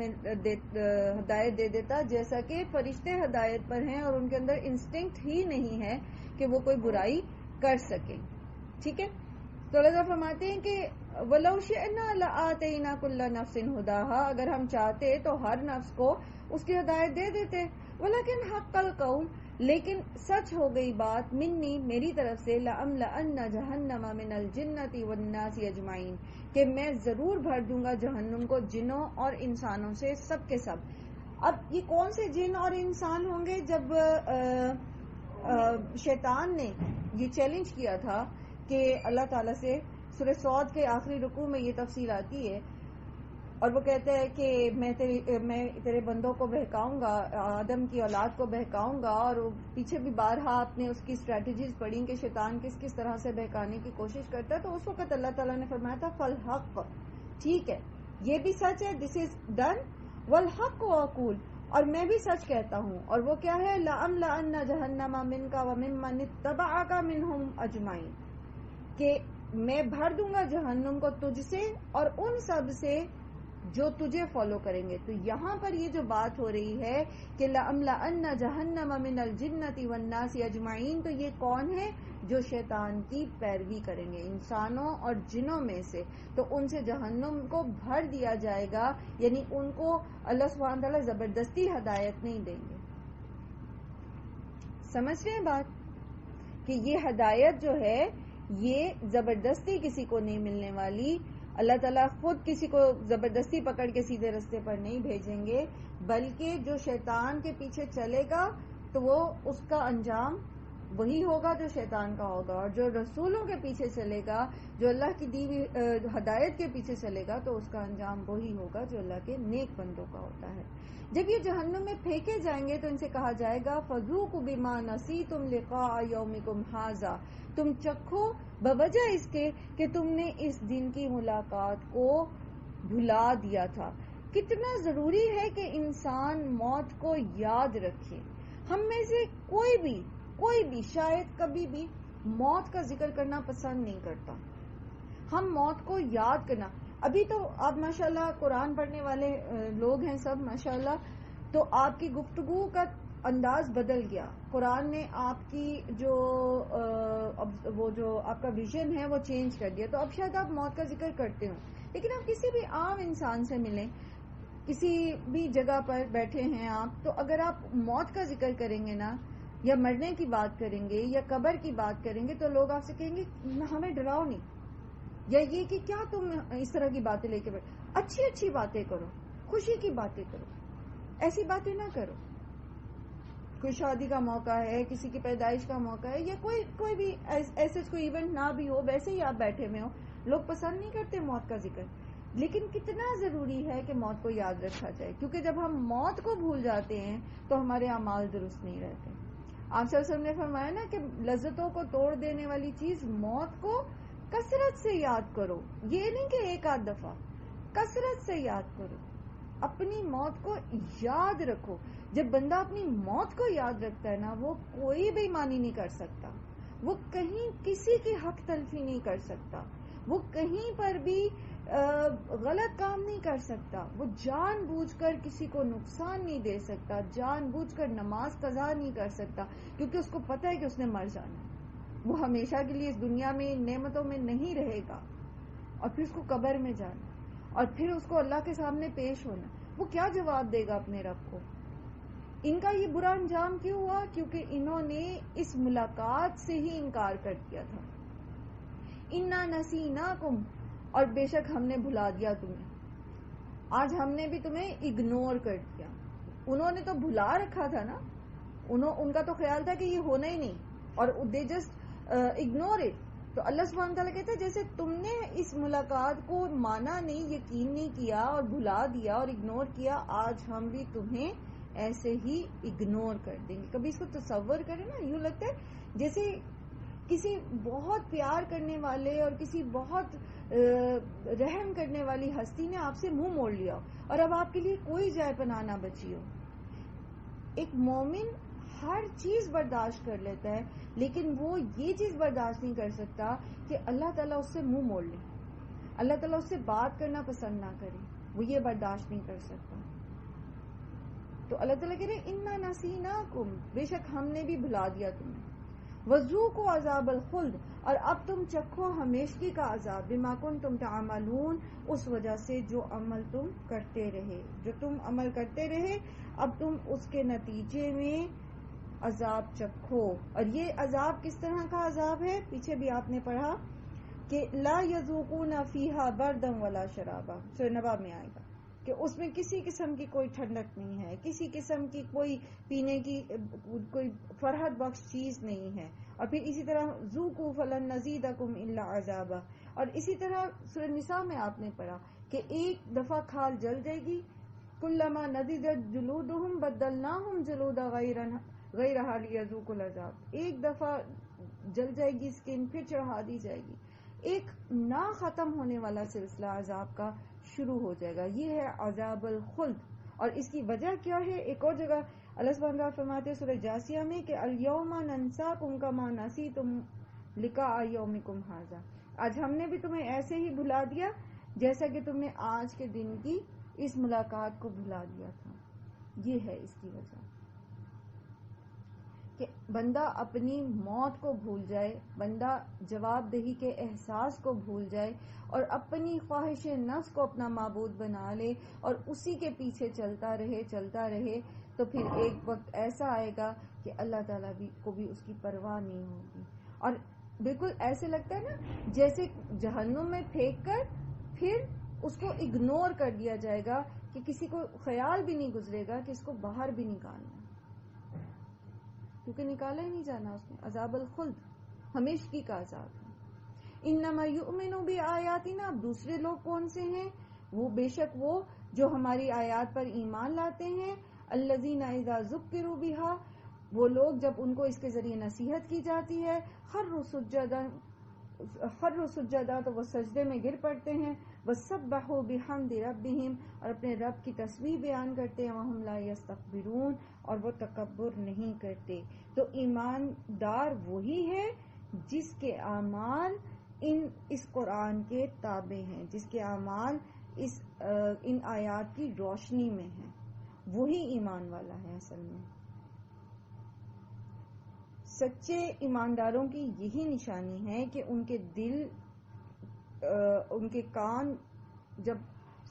دے دیتا، جیسا کہ فرشتے ہدایت پر ہیں اور ان کے اندر انسٹنکٹ ہی نہیں ہے کہ وہ کوئی برائی کر سکیں۔ ٹھیک ہے، تو اللہ تعالیٰ فرماتے ہیں کہ وَلَوْ شِئْنَا لَآتَيْنَا كُلَّ نَفْسٍ هُدَاهَا، اگر ہم چاہتے تو ہر نفس کو اس کی ہدایت دے دیتے، وَلَكِنْ حَقَّ الْقَوْلِ، لیکن سچ ہو گئی بات، منی، میری طرف سے، لَأَمْلَأَنَّ جَهَنَّمَ مِنَ الْجِنَّةِ وَالنَّاسِ أَجْمَعِينَ، کہ میں ضرور بھر دوں گا جہنم کو جنوں اور انسانوں سے، سب کے سب۔ اب یہ کون سے جن اور انسان ہوں گے؟ جب شیطان نے یہ چیلنج کیا تھا کہ اللہ تعالیٰ سے، سورہ صاد کے آخری رکوع میں یہ تفصیل آتی ہے اور وہ کہتا ہے کہ میں تیرے بندوں کو بہکاؤں گا، آدم کی اولاد کو بہکاؤں گا. اور پیچھے بھی بارہا آپ نے اس کی اسٹریٹجیز پڑھی کہ شیطان کس کس طرح سے بہکانے کی کوشش کرتا ہے. تو اس وقت اللہ تعالیٰ نے فرمایا تھا فالحق، ٹھیک ہے یہ بھی سچ ہے، دس از ڈن، والحق واقول، اور میں بھی سچ کہتا ہوں. اور وہ کیا ہے؟ لَأَمْلَأَنَّ جَهَنَّمَ مِنْكَ وَمِمَّنِ اتَّبَعَكَ مِنْهُمْ أَجْمَعِينَ، کہ میں بھر دوں گا جہنم کو تجھ سے اور ان سب سے جو تجھے فالو کریں گے. تو یہاں پر یہ جو بات ہو رہی ہے کہ لَأَمْلَأَنَّ جَهَنَّمَ مِنَ الْجِنَّةِ وَالنَّاسِ أَجْمَعِينَ، تو یہ کون ہے؟ جو شیطان کی پیروی کریں گے انسانوں اور جنوں میں سے، تو ان سے جہنم کو بھر دیا جائے گا. یعنی ان کو اللہ سبحانہ تعالیٰ زبردستی ہدایت نہیں دیں گے. سمجھ رہے ہیں بات؟ کہ یہ ہدایت جو ہے یہ زبردستی کسی کو نہیں ملنے والی. اللہ تعالیٰ خود کسی کو زبردستی پکڑ کے سیدھے رستے پر نہیں بھیجیں گے، بلکہ جو شیطان کے پیچھے چلے گا تو وہ اس کا انجام وہی ہوگا جو شیطان کا ہوگا، اور جو رسولوں کے پیچھے چلے گا، جو اللہ کی دی ہوئی ہدایت کے پیچھے چلے گا، تو اس کا انجام وہی ہوگا جو اللہ کے نیک بندوں کا ہوتا ہے. جب یہ جہنم میں پھینکے جائیں گے تو ان سے کہا جائے گا فَذُوقُوا بِمَا نَسِیتُمْ لِقَاءَ يَوْمِكُمْ هَٰذَا، تم چکھو بوجہ اس کے کہ تم نے اس دن کی ملاقات کو بھلا دیا تھا. کتنا ضروری ہے کہ انسان موت کو یاد رکھے. ہم میں سے کوئی بھی شاید کبھی بھی موت کا ذکر کرنا پسند نہیں کرتا. ہم موت کو یاد کرنا، ابھی تو آپ ماشاءاللہ قرآن پڑھنے والے لوگ ہیں سب ماشاءاللہ، تو آپ کی گفتگو کا انداز بدل گیا. قرآن نے آپ کی جو آپ کا ویژن ہے وہ چینج کر دیا. تو اب شاید آپ موت کا ذکر کرتے ہوں، لیکن آپ کسی بھی عام انسان سے ملیں، کسی بھی جگہ پر بیٹھے ہیں آپ، تو اگر آپ موت کا ذکر کریں گے نا، یا مرنے کی بات کریں گے یا قبر کی بات کریں گے، تو لوگ آپ سے کہیں گے ہمیں ڈراؤ نہیں، یا یہ کہ کیا تم اس طرح کی باتیں لے کے بیٹھ. اچھی باتیں کرو، خوشی کی باتیں کرو، ایسی باتیں نہ کرو. کوئی شادی کا موقع ہے، کسی کی پیدائش کا موقع ہے، یا کوئی بھی ایسے کوئی ایونٹ نہ بھی ہو، ویسے ہی آپ بیٹھے ہوئے ہو، لوگ پسند نہیں کرتے موت کا ذکر. لیکن کتنا ضروری ہے کہ موت کو یاد رکھا جائے، کیونکہ جب ہم موت کو بھول جاتے ہیں تو ہمارے اعمال درست نہیں رہتے. آپ صلی اللہ علیہ وسلم نے فرمایا نا کہ لذتوں کو توڑ دینے والی چیز موت کو کثرت سے یاد کرو. یہ نہیں کہ ایک آدھ دفعہ، کثرت سے یاد کرو، اپنی موت کو یاد رکھو. جب بندہ اپنی موت کو یاد رکھتا ہے نا، وہ کوئی بے ایمانی نہیں کر سکتا، وہ کہیں کسی کی حق تلفی نہیں کر سکتا، وہ کہیں پر بھی غلط کام نہیں کر سکتا، وہ جان بوجھ کر کسی کو نقصان نہیں دے سکتا، جان بوجھ کر نماز قضا نہیں کر سکتا، کیونکہ اس کو پتہ ہے کہ اس نے مر جانا. وہ ہمیشہ کے لیے اس دنیا میں نعمتوں میں نہیں رہے گا، اور پھر اس کو قبر میں جانا، اور پھر اس کو اللہ کے سامنے پیش ہونا. وہ کیا جواب دے گا اپنے رب کو؟ ان کا یہ برا انجام کیوں ہوا؟ کیونکہ انہوں نے اس ملاقات سے ہی انکار کر دیا تھا. اِنَّا نَسِينَاكُمْ، اور بے شک ہم نے بھلا دیا تمہیں. آج ہم نے بھی تمہیں اگنور کر دیا. انہوں نے تو بھلا رکھا تھا نا، ان کا تو خیال تھا کہ یہ ہونا ہی نہیں، اور دے جسٹ اگنور اٹ. تو اللہ سبحانہ تعالیٰ کہتا ہے جیسے تم نے اس ملاقات کو مانا نہیں، یقین نہیں کیا اور بھلا دیا اور اگنور کیا، آج ہم بھی تمہیں ایسے ہی اگنور کر دیں گے. کبھی اس کو تصور کریں نا، یوں لگتا ہے جیسے کسی بہت پیار کرنے والے اور کسی بہت رحم کرنے والی ہستی نے آپ سے منہ موڑ لیا اور اب آپ کے لیے کوئی جائے پناہ نہ بچی ہو. ایک مومن ہر چیز برداشت کر لیتا ہے، لیکن وہ یہ چیز برداشت نہیں کر سکتا کہ اللہ تعالیٰ اس سے منہ موڑ لے، اللہ تعالیٰ اس سے بات کرنا پسند نہ کرے. وہ یہ برداشت نہیں کر سکتا. تو اللہ تعالیٰ کہہ رہے اِنَّا نَسِينَاكُمْ، بے شک ہم نے بھی بھلا دیا تمہیں. وَذُوقُوا عَذَابَ الْخُلْدِ، اور اب تم چکھو ہمیشگی کا عذاب. بِمَا كُنتُمْ تَعْمَلُونَ، اس وجہ سے جو عمل تم کرتے رہے، جو تم عمل کرتے رہے، اب تم اس کے نتیجے میں عذاب چکھو. اور یہ عذاب کس طرح کا عذاب ہے؟ پیچھے بھی آپ نے پڑھا کہ لا یذوقون فیہا بردا ولا شرابا، سورہ نبا میں آئے گا کہ اس میں کسی قسم کی کوئی ٹھنڈک نہیں ہے، کسی قسم کی کوئی پینے کی کوئی فرحت بخش چیز نہیں ہے. اور پھر اسی طرح ذوقوا فلن نزیدکم الا عذابا. اور اسی طرح سورہ نساء میں آپ نے پڑھا کہ ایک دفعہ کھال جل جائے گی. کلما نضجت جلودہم بدلناہم جلودا غیرہا لیذوقوا العذاب. ایک دفعہ جل جائے گی اسکن، پھر چڑھا دی جائے گی. ایک نہ ختم ہونے والا سلسلہ عذاب کا شروع ہو جائے گا. یہ ہے عذاب الخلد. اور اس کی وجہ کیا ہے؟ ایک اور جگہ اللہ سبحانہ وتعالیٰ فرماتے ہیں سورہ جاسیہ میں کہ الیوم ننساکم کما نسیتم لقاء یومکم ھذا. آج ہم نے بھی تمہیں ایسے ہی بھلا دیا جیسا کہ تم نے آج کے دن کی اس ملاقات کو بھلا دیا تھا. یہ ہے اس کی وجہ کہ بندہ اپنی موت کو بھول جائے، بندہ جواب دہی کے احساس کو بھول جائے اور اپنی خواہش نفس کو اپنا معبود بنا لے اور اسی کے پیچھے چلتا رہے تو پھر ایک وقت ایسا آئے گا کہ اللہ تعالیٰ کو بھی اس کی پرواہ نہیں ہوگی. اور بالکل ایسے لگتا ہے نا جیسے جہنم میں پھینک کر پھر اس کو اگنور کر دیا جائے گا کہ کسی کو خیال بھی نہیں گزرے گا کہ اس کو باہر بھی نکالنا، کیونکہ نکالا ہی نہیں جانا اس میں. عذاب الخلد ہمیشگی کا عذاب ہے. انما یؤمنوا بآیاتنا. اب دوسرے لوگ کون سے ہیں؟ وہ بے شک وہ جو ہماری آیات پر ایمان لاتے ہیں. الذین اذا ذکروا بہا. وہ لوگ جب ان کو اس کے ذریعے نصیحت کی جاتی ہے خروا سجدا تو وہ سجدے میں گر پڑتے ہیں. وسبحوا بحمد ربہم. اور اپنے رب کی تسبیح بیان کرتے ہیں. وہم لا یستکبرون. اور وہ تکبر نہیں کرتے. تو ایماندار وہی ہے جس کے اعمال اس قرآن کے تابع ہیں، جس کے اعمال ان آیات کی روشنی میں ہیں، وہی ایمان والا ہے. اصل میں سچے ایمانداروں کی یہی نشانی ہے کہ ان کے دل، ان کے کان جب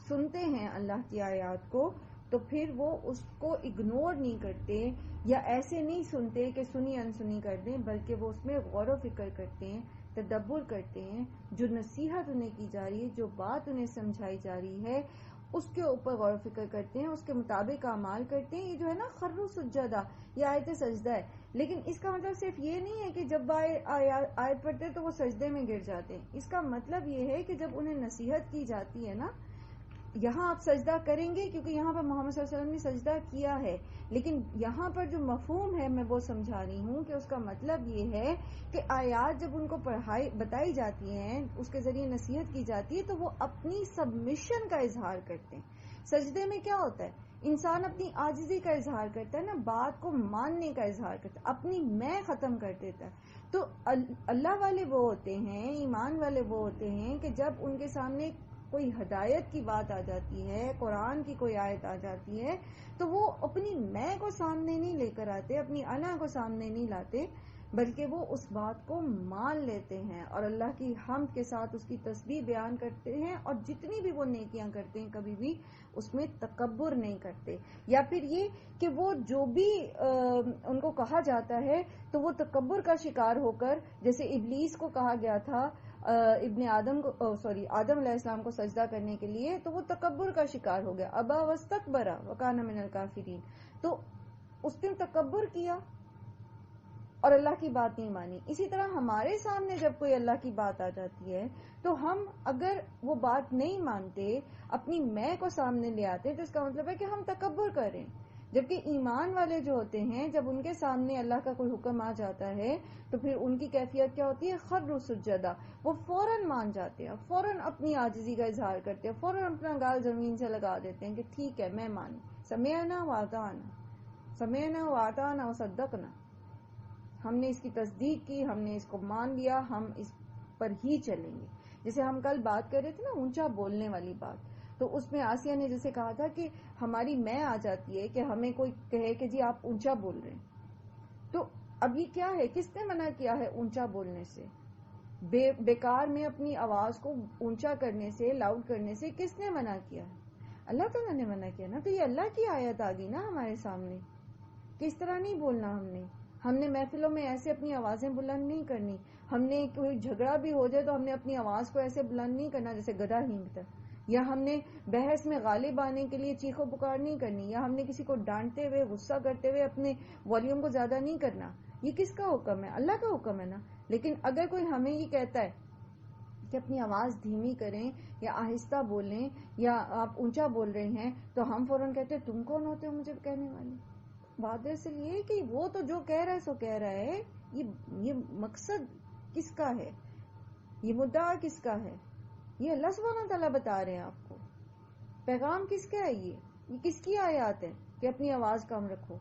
سنتے ہیں اللہ کی آیات کو تو پھر وہ اس کو اگنور نہیں کرتے یا ایسے نہیں سنتے کہ سنی انسنی کر دیں، بلکہ وہ اس میں غور و فکر کرتے ہیں، تدبر کرتے ہیں. جو نصیحت انہیں کی جا رہی ہے، جو بات انہیں سمجھائی جا رہی ہے، اس کے اوپر غور و فکر کرتے ہیں، اس کے مطابق اعمال کرتے ہیں. یہ جو ہے نا خروا سجدا، یہ آیت سجدہ ہے. لیکن اس کا مطلب صرف یہ نہیں ہے کہ جب آیت پڑھتے ہیں تو وہ سجدے میں گر جاتے ہیں. اس کا مطلب یہ ہے کہ جب انہیں نصیحت کی جاتی ہے نا، یہاں آپ سجدہ کریں گے کیونکہ یہاں پر محمد صلی اللہ علیہ وسلم نے سجدہ کیا ہے، لیکن یہاں پر جو مفہوم ہے میں وہ سمجھا رہی ہوں کہ اس کا مطلب یہ ہے کہ آیات جب ان کو بتائی جاتی ہیں، اس کے ذریعے نصیحت کی جاتی ہے تو وہ اپنی سبمیشن کا اظہار کرتے ہیں. سجدے میں کیا ہوتا ہے؟ انسان اپنی عاجزی کا اظہار کرتا ہے نا، بات کو ماننے کا اظہار کرتا ہے، اپنی میں ختم کر دیتا ہے. تو اللہ والے وہ ہوتے ہیں، ایمان والے وہ ہوتے ہیں کہ جب ان کے سامنے کوئی ہدایت کی بات آ جاتی ہے، قرآن کی کوئی آیت آ جاتی ہے تو وہ اپنی میں کو سامنے نہیں لے کر آتے، اپنی انا کو سامنے نہیں لاتے، بلکہ وہ اس بات کو مان لیتے ہیں اور اللہ کی حمد کے ساتھ اس کی تسبیح بیان کرتے ہیں. اور جتنی بھی وہ نیکیاں کرتے ہیں کبھی بھی اس میں تکبر نہیں کرتے. یا پھر یہ کہ وہ جو بھی ان کو کہا جاتا ہے تو وہ تکبر کا شکار ہو کر، جیسے ابلیس کو کہا گیا تھا آدم علیہ السلام کو سجدہ کرنے کے لیے، تو وہ تکبر کا شکار ہو گیا. ابا واستکبر وکان من الکافرین. تو اس نے تکبر کیا اور اللہ کی بات نہیں مانی. اسی طرح ہمارے سامنے جب کوئی اللہ کی بات آ جاتی ہے تو ہم اگر وہ بات نہیں مانتے، اپنی میں کو سامنے لے آتے، تو اس کا مطلب ہے کہ ہم تکبر کر رہے ہیں. جبکہ ایمان والے جو ہوتے ہیں، جب ان کے سامنے اللہ کا کوئی حکم آ جاتا ہے تو پھر ان کی کیفیت کیا ہوتی ہے؟ خروا سجدا. وہ فوراً مان جاتے ہیں، فوراً اپنی عاجزی کا اظہار کرتے ہیں، فوراً اپنا گال زمین سے لگا دیتے ہیں کہ ٹھیک ہے میں مان، سمعنا واطعنا وصدقنا. ہم نے اس کی تصدیق کی، ہم نے اس کو مان لیا، ہم اس پر ہی چلیں گے. جیسے ہم کل بات کر رہے تھے نا اونچا بولنے والی بات، تو اس میں آسیہ نے جیسے کہا تھا کہ ہماری میں آ جاتی ہے کہ ہمیں کوئی کہے کہ جی آپ اونچا بول رہے ہیں، تو اب یہ کیا ہے؟ کس نے منع کیا ہے اونچا بولنے سے؟ بیکار میں اپنی آواز کو اونچا کرنے سے، لاؤڈ کرنے سے کس نے منع کیا ہے؟ اللہ تعالیٰ نے منع کیا نا. تو یہ اللہ کی آیت آ گئی نا ہمارے سامنے. کس طرح نہیں بولنا ہم نے محفلوں میں ایسے اپنی آوازیں بلند نہیں کرنی. ہم نے کوئی جھگڑا بھی ہو جائے تو ہم نے اپنی آواز کو ایسے بلند نہیں کرنا جیسے گدھا ہینگتا ہے. یا ہم نے بحث میں غالب آنے کے لیے چیخو پکار نہیں کرنی. یا ہم نے کسی کو ڈانٹتے ہوئے، غصہ کرتے ہوئے اپنے والیوم کو زیادہ نہیں کرنا. یہ کس کا حکم ہے؟ اللہ کا حکم ہے نا. لیکن اگر کوئی ہمیں یہ کہتا ہے کہ اپنی آواز دھیمی کریں یا آہستہ بولیں یا آپ اونچا بول رہے ہیں تو ہم فوراً کہتے ہیں تم کون ہوتے ہو مجھے کہنے والے. بات دراصل یہ ہے کہ وہ تو جو کہہ رہا ہے سو کہہ رہا ہے. یہ مقصد کس کا ہے؟ یہ مدعا کس کا ہے؟ یہ اللہ سبحانہ و تعالیٰ بتا رہے ہیں آپ کو. پیغام کس کا ہے؟ یہ کس کی آیات ہے کہ اپنی آواز کم رکھو؟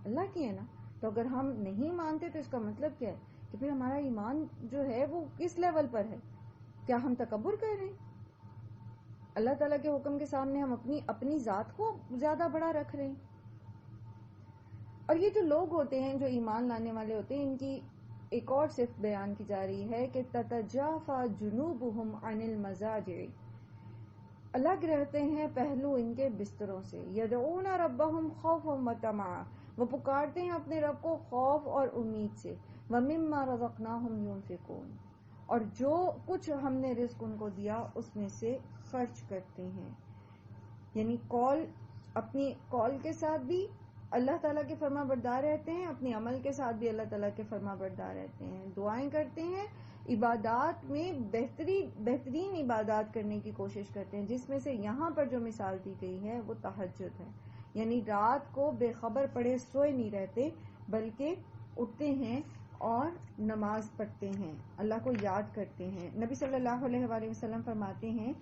اللہ کی ہے نا. تو اگر ہم نہیں مانتے تو اس کا مطلب کیا ہے کہ پھر ہمارا ایمان جو ہے وہ کس لیول پر ہے؟ کیا ہم تکبر کر رہے ہیں؟ اللہ تعالیٰ کے حکم کے سامنے ہم اپنی ذات کو زیادہ بڑا رکھ رہے ہیں. اور یہ جو لوگ ہوتے ہیں جو ایمان لانے والے ہوتے ہیں ان کی ایک اور صفت بیان کی جا رہی ہے کہ تتجافا جنوبہم عن المضاجع. الگ رہتے ہیں پہلو ان کے بستروں سے. یدعون ربہم خوفا وطمعا. وہ پکارتے ہیں اپنے رب کو خوف اور امید سے. ومما رزقناہم ينفقون. اور جو کچھ ہم نے رزق ان کو دیا اس میں سے خرچ کرتے ہیں. یعنی اپنی قول کے ساتھ بھی اللہ تعالیٰ کے فرما بردار رہتے ہیں, اپنی عمل کے ساتھ بھی اللہ تعالیٰ کے فرما بردار رہتے ہیں, دعائیں کرتے ہیں, عبادات میں بہترین عبادات کرنے کی کوشش کرتے ہیں, جس میں سے یہاں پر جو مثال دی گئی ہے وہ تہجد ہے. یعنی رات کو بے خبر پڑے سوئے نہیں رہتے بلکہ اٹھتے ہیں اور نماز پڑھتے ہیں, اللہ کو یاد کرتے ہیں. نبی صلی اللہ علیہ وآلہ وسلم فرماتے ہیں,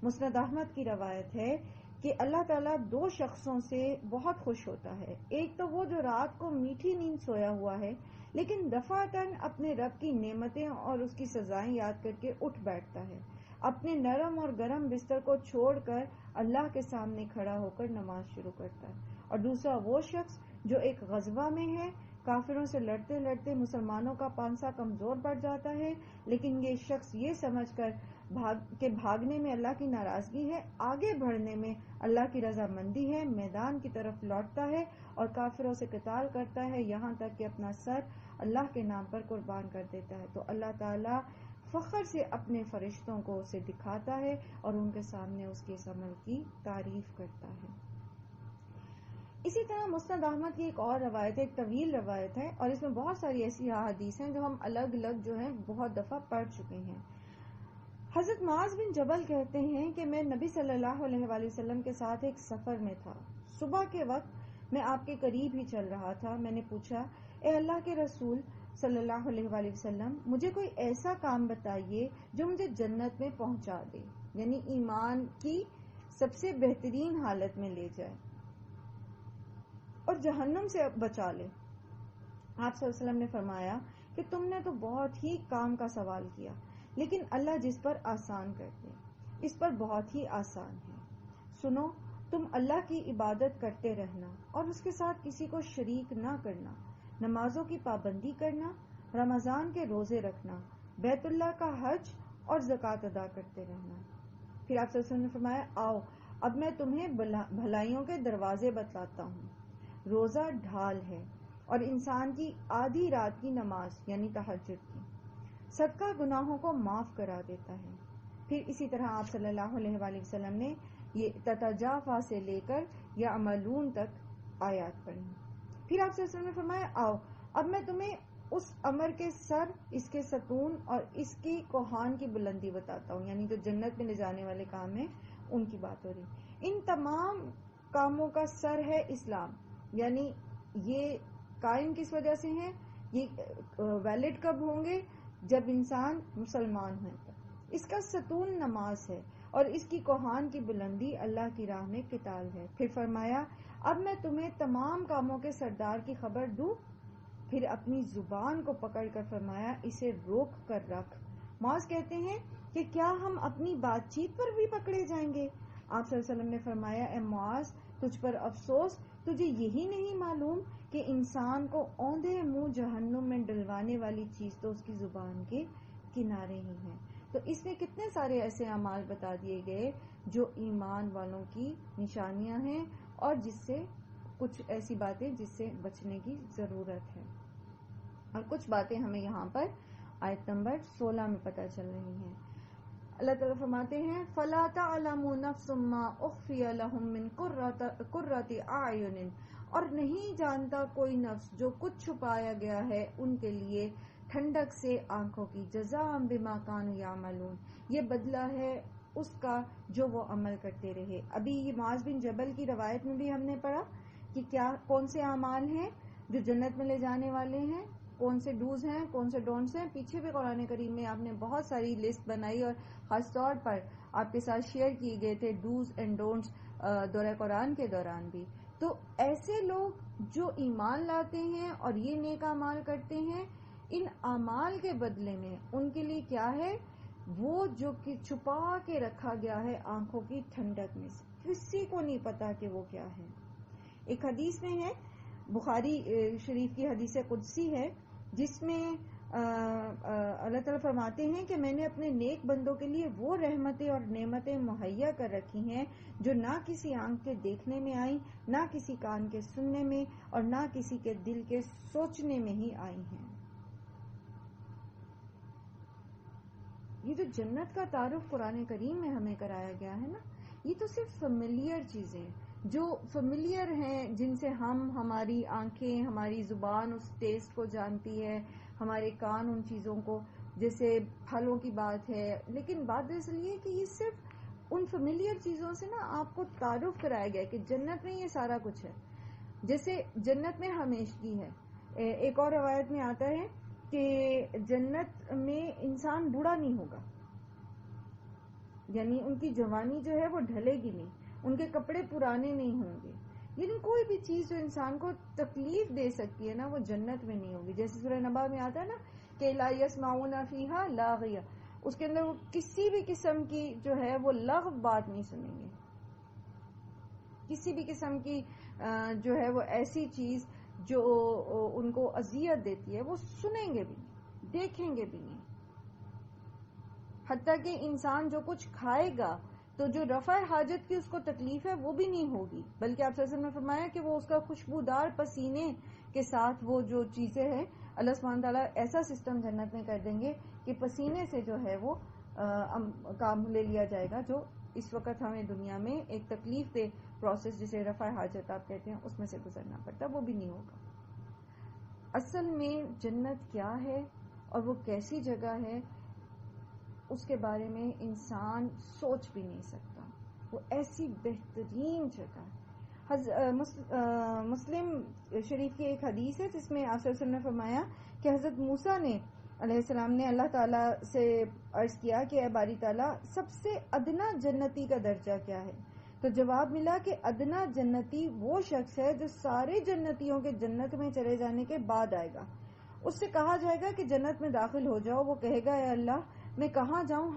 مسند احمد کی روایت ہے کہ اللہ تعالیٰ دو شخصوں سے بہت خوش ہوتا ہے. ایک تو وہ جو رات کو میٹھی نیند سویا ہوا ہے لیکن دفعتاً اپنے رب کی نعمتیں اور اس کی سزائیں یاد کر کے اٹھ بیٹھتا ہے, اپنے نرم اور گرم بستر کو چھوڑ کر اللہ کے سامنے کھڑا ہو کر نماز شروع کرتا ہے. اور دوسرا وہ شخص جو ایک غزوہ میں ہے, کافروں سے لڑتے لڑتے مسلمانوں کا پانسا کمزور پڑ جاتا ہے, لیکن یہ شخص یہ سمجھ کر کہ بھاگنے میں اللہ کی ناراضگی ہے, آگے بڑھنے میں اللہ کی رضامندی ہے, میدان کی طرف لوٹتا ہے اور کافروں سے قتال کرتا ہے یہاں تک کہ اپنا سر اللہ کے نام پر قربان کر دیتا ہے. تو اللہ تعالیٰ فخر سے اپنے فرشتوں کو اسے دکھاتا ہے اور ان کے سامنے اس کے اس عمل کی تعریف کرتا ہے. اسی طرح مسند احمد کی ایک اور روایت ہے, ایک طویل روایت ہے اور اس میں بہت ساری ایسی احادیث ہیں جو ہم الگ الگ جو ہیں بہت دفعہ پڑھ چکے ہیں. حضرت معاذ بن جبل کہتے ہیں کہ میں نبی صلی اللہ علیہ وآلہ وسلم کے ساتھ ایک سفر میں تھا. صبح کے وقت میں آپ کے قریب ہی چل رہا تھا. میں نے پوچھا, اے اللہ کے رسول صلی اللہ علیہ وآلہ وسلم, مجھے کوئی ایسا کام بتائیے جو مجھے جنت میں پہنچا دے, یعنی ایمان کی سب سے بہترین حالت میں لے جائے اور جہنم سے بچا لے. آپ صلی اللہ علیہ وسلم نے فرمایا کہ تم نے تو بہت ہی کام کا سوال کیا, لیکن اللہ جس پر آسان کر دے اس پر بہت ہی آسان ہے. سنو, تم اللہ کی عبادت کرتے رہنا اور اس کے ساتھ کسی کو شریک نہ کرنا, نمازوں کی پابندی کرنا, رمضان کے روزے رکھنا, بیت اللہ کا حج اور زکوٰۃ ادا کرتے رہنا. پھر آپ صلی اللہ علیہ وسلم نے فرمایا, آؤ اب میں تمہیں بھلائیوں کے دروازے بتلاتا ہوں. روزہ ڈھال ہے اور انسان کی آدھی رات کی نماز یعنی تہجد کی. صدقہ گناہوں کو معاف کرا دیتا ہے. پھر اسی طرح آپ صلی اللہ علیہ وآلہ وسلم نے یہ تتجافا سے لے کر یا عملون تک آیات پڑھی. پھر آپ صلی اللہ علیہ وسلم نے فرمایا, آؤ اب میں تمہیں اس امر کے سر, اس کے ستون اور اس کی کوہان کی بلندی بتاتا ہوں, یعنی جو جنت میں لے جانے والے کام ہیں ان کی بات ہو رہی. ان تمام کاموں کا سر ہے اسلام, یعنی یہ قائم کس وجہ سے ہیں, یہ ویلڈ کب ہوں گے, جب انسان مسلمان ہے. اس کا ستون نماز ہے اور اس کی کوہان کی بلندی اللہ کی راہ میں قتال ہے. پھر فرمایا, اب میں تمہیں تمام کاموں کے سردار کی خبر دوں. پھر اپنی زبان کو پکڑ کر فرمایا, اسے روک کر رکھ. معاذ کہتے ہیں کہ کیا ہم اپنی بات چیت پر بھی پکڑے جائیں گے؟ آپ صلی اللہ علیہ وسلم نے فرمایا, اے معاذ تجھ پر افسوس, تجھے یہی نہیں معلوم کہ انسان کو اوندھے منہ جہنم میں ڈلوانے والی چیز تو اس کی زبان کے کنارے ہی ہیں. تو اس میں کتنے سارے ایسے اعمال بتا دیے گئے جو ایمان والوں کی نشانیاں ہیں اور جس سے کچھ ایسی باتیں جس سے بچنے کی ضرورت ہے. اور کچھ باتیں ہمیں یہاں پر آیت نمبر 16 میں پتہ چل رہی ہیں. اللہ تعالیٰ فرماتے ہیں, فَلَا تَعْلَمُ نَفْسٌ مَّا أُخْفِيَ لَهُم مِّن قُرَّةِ أَعْيُنٍ, اور نہیں جانتا کوئی نفس جو کچھ چھپایا گیا ہے ان کے لیے ٹھنڈک سے آنکھوں کی، جزاء بما کانوا یعملون، یہ بدلہ ہے اس کا جو وہ عمل کرتے رہے. ابھی یہ معاذ بن جبل کی روایت میں بھی ہم نے پڑھا کہ کون سے اعمال ہیں جو جنت میں لے جانے والے ہیں، کون سے ڈوز ہیں، کون سے ڈونٹس ہیں. پیچھے بھی قرآن کریم میں آپ نے بہت ساری لسٹ بنائی اور خاص طور پر آپ کے ساتھ شیئر کیے گئے تھے ڈوز اینڈ ڈونٹس دورہ قرآن کے دوران بھی. تو ایسے لوگ جو ایمان لاتے ہیں اور یہ نیک اعمال کرتے ہیں، ان اعمال کے بدلے میں ان کے لیے کیا ہے؟ وہ جو کہ چھپا کے رکھا گیا ہے آنکھوں کی ٹھنڈک میں سے، کسی کو نہیں پتا کہ وہ کیا ہے. ایک حدیث میں ہے، بخاری شریف کی حدیث قدسی ہے، جس میں اللہ تعالیٰ فرماتے ہیں کہ میں نے اپنے نیک بندوں کے لیے وہ رحمتیں اور نعمتیں مہیا کر رکھی ہیں جو نہ کسی آنکھ کے دیکھنے میں آئیں، نہ کسی کان کے سننے میں، اور نہ کسی کے دل کے سوچنے میں ہی آئی ہیں. یہ جو جنت کا تعارف قرآن کریم میں ہمیں کرایا گیا ہے نا، یہ تو صرف فیملیئر چیزیں جو فیملیئر ہیں، جن سے ہماری آنکھیں، ہماری زبان اس ٹیسٹ کو جانتی ہے، ہمارے کان ان چیزوں کو، جیسے پھلوں کی بات ہے. لیکن بات اس لیے کہ یہ صرف ان فیملیئر چیزوں سے نا آپ کو تعارف کرایا گیا کہ جنت میں یہ سارا کچھ ہے. جیسے جنت میں ہمیشگی ہے. ایک اور روایت میں آتا ہے کہ جنت میں انسان بوڑھا نہیں ہوگا، یعنی ان کی جوانی جو ہے وہ ڈھلے گی نہیں، ان کے کپڑے پرانے نہیں ہوں گے. یعنی کوئی بھی چیز جو انسان کو تکلیف دے سکتی ہے نا، وہ جنت میں نہیں ہوگی. جیسے سورہ نبا میں آتا ہے نا کہ لا یسمعون فیہا لاغیہ، اس کے اندر وہ کسی بھی قسم کی جو ہے وہ لغو بات نہیں سنیں گے، کسی بھی قسم کی جو ہے وہ ایسی چیز جو ان کو اذیت دیتی ہے وہ سنیں گے بھی نہیں، دیکھیں گے بھی نہیں. حتیٰ کہ انسان جو کچھ کھائے گا تو جو رفع حاجت کی اس کو تکلیف ہے وہ بھی نہیں ہوگی، بلکہ آپ صلی اللہ علیہ وسلم نے فرمایا کہ وہ اس کا خوشبودار پسینے کے ساتھ وہ جو چیزیں ہیں اللہ سبحانہ تعالیٰ ایسا سسٹم جنت میں کر دیں گے کہ پسینے سے جو ہے وہ کام لے لیا جائے گا، جو اس وقت ہمیں دنیا میں ایک تکلیف دہ پروسیس جسے رفع حاجت آپ کہتے ہیں اس میں سے گزرنا پڑتا، وہ بھی نہیں ہوگا. اصل میں جنت کیا ہے اور وہ کیسی جگہ ہے اس کے بارے میں انسان سوچ بھی نہیں سکتا. وہ ایسی بہترین جگہ ہے. مسلم شریف کی ایک حدیث ہے جس میں آپ صلی اللہ علیہ وسلم نے فرمایا کہ حضرت موسیٰ نے علیہ السلام نے اللہ تعالیٰ سے عرض کیا کہ اے باری تعالیٰ سب سے ادنا جنتی کا درجہ کیا ہے؟ تو جواب ملا کہ ادنا جنتی وہ شخص ہے جو سارے جنتیوں کے جنت میں چلے جانے کے بعد آئے گا. اس سے کہا جائے گا کہ جنت میں داخل ہو جاؤ. وہ کہے گا اے اللہ میں کہاں جاؤں،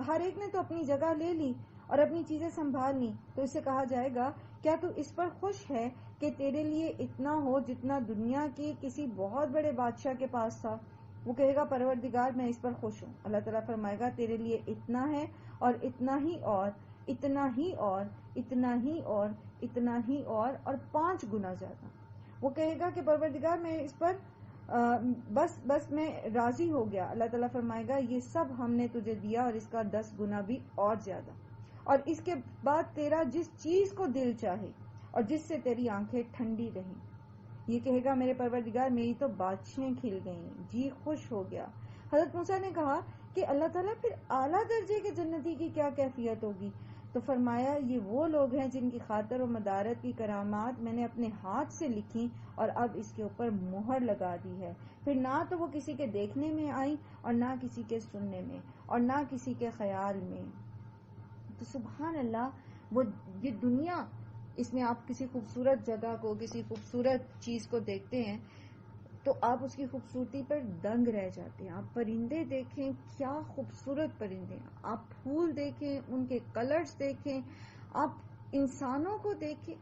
ہر ایک نے تو اپنی جگہ لے لی اور اپنی چیزیں سنبھال لی. تو اس سے کہا جائے گا کیا تو اس پر خوش ہے کہ تیرے لیے اتنا ہو جتنا دنیا کے کسی بہت بڑے بادشاہ کے پاس تھا؟ وہ کہے گا پروردگار میں اس پر خوش ہوں. اللہ تعالیٰ فرمائے گا تیرے لیے اتنا ہے اور اتنا ہی اور اتنا ہی اور اتنا ہی اور اتنا ہی اور 5 گنا زیادہ. وہ کہے گا کہ پروردگار میں اس پر بس میں راضی ہو گیا. اللہ تعالیٰ فرمائے گا یہ سب ہم نے تجھے دیا اور اس کا 10 گنا بھی اور زیادہ. اور اس کے بعد تیرا جس چیز کو دل چاہے اور جس سے تیری آنکھیں ٹھنڈی رہیں. یہ کہے گا میرے پروردگار میری تو باتشیں کھل گئیں، جی خوش ہو گیا. حضرت موسیٰ نے کہا کہ اللہ تعالیٰ پھر اعلیٰ درجے کے جنتی کی کیا کیفیت ہوگی؟ تو فرمایا یہ وہ لوگ ہیں جن کی خاطر و مدارت کی کرامات میں نے اپنے ہاتھ سے لکھی اور اب اس کے اوپر مہر لگا دی ہے. پھر نہ تو وہ کسی کے دیکھنے میں آئیں اور نہ کسی کے سننے میں اور نہ کسی کے خیال میں. تو سبحان اللہ، وہ یہ دنیا، اس میں آپ کسی خوبصورت جگہ کو، کسی خوبصورت چیز کو دیکھتے ہیں تو آپ اس کی خوبصورتی پر دنگ رہ جاتے ہیں. آپ پرندے دیکھیں، کیا خوبصورت پرندے ہیں. آپ پھول دیکھیں، ان کے کلرز دیکھیں، آپ انسانوں کو دیکھیں،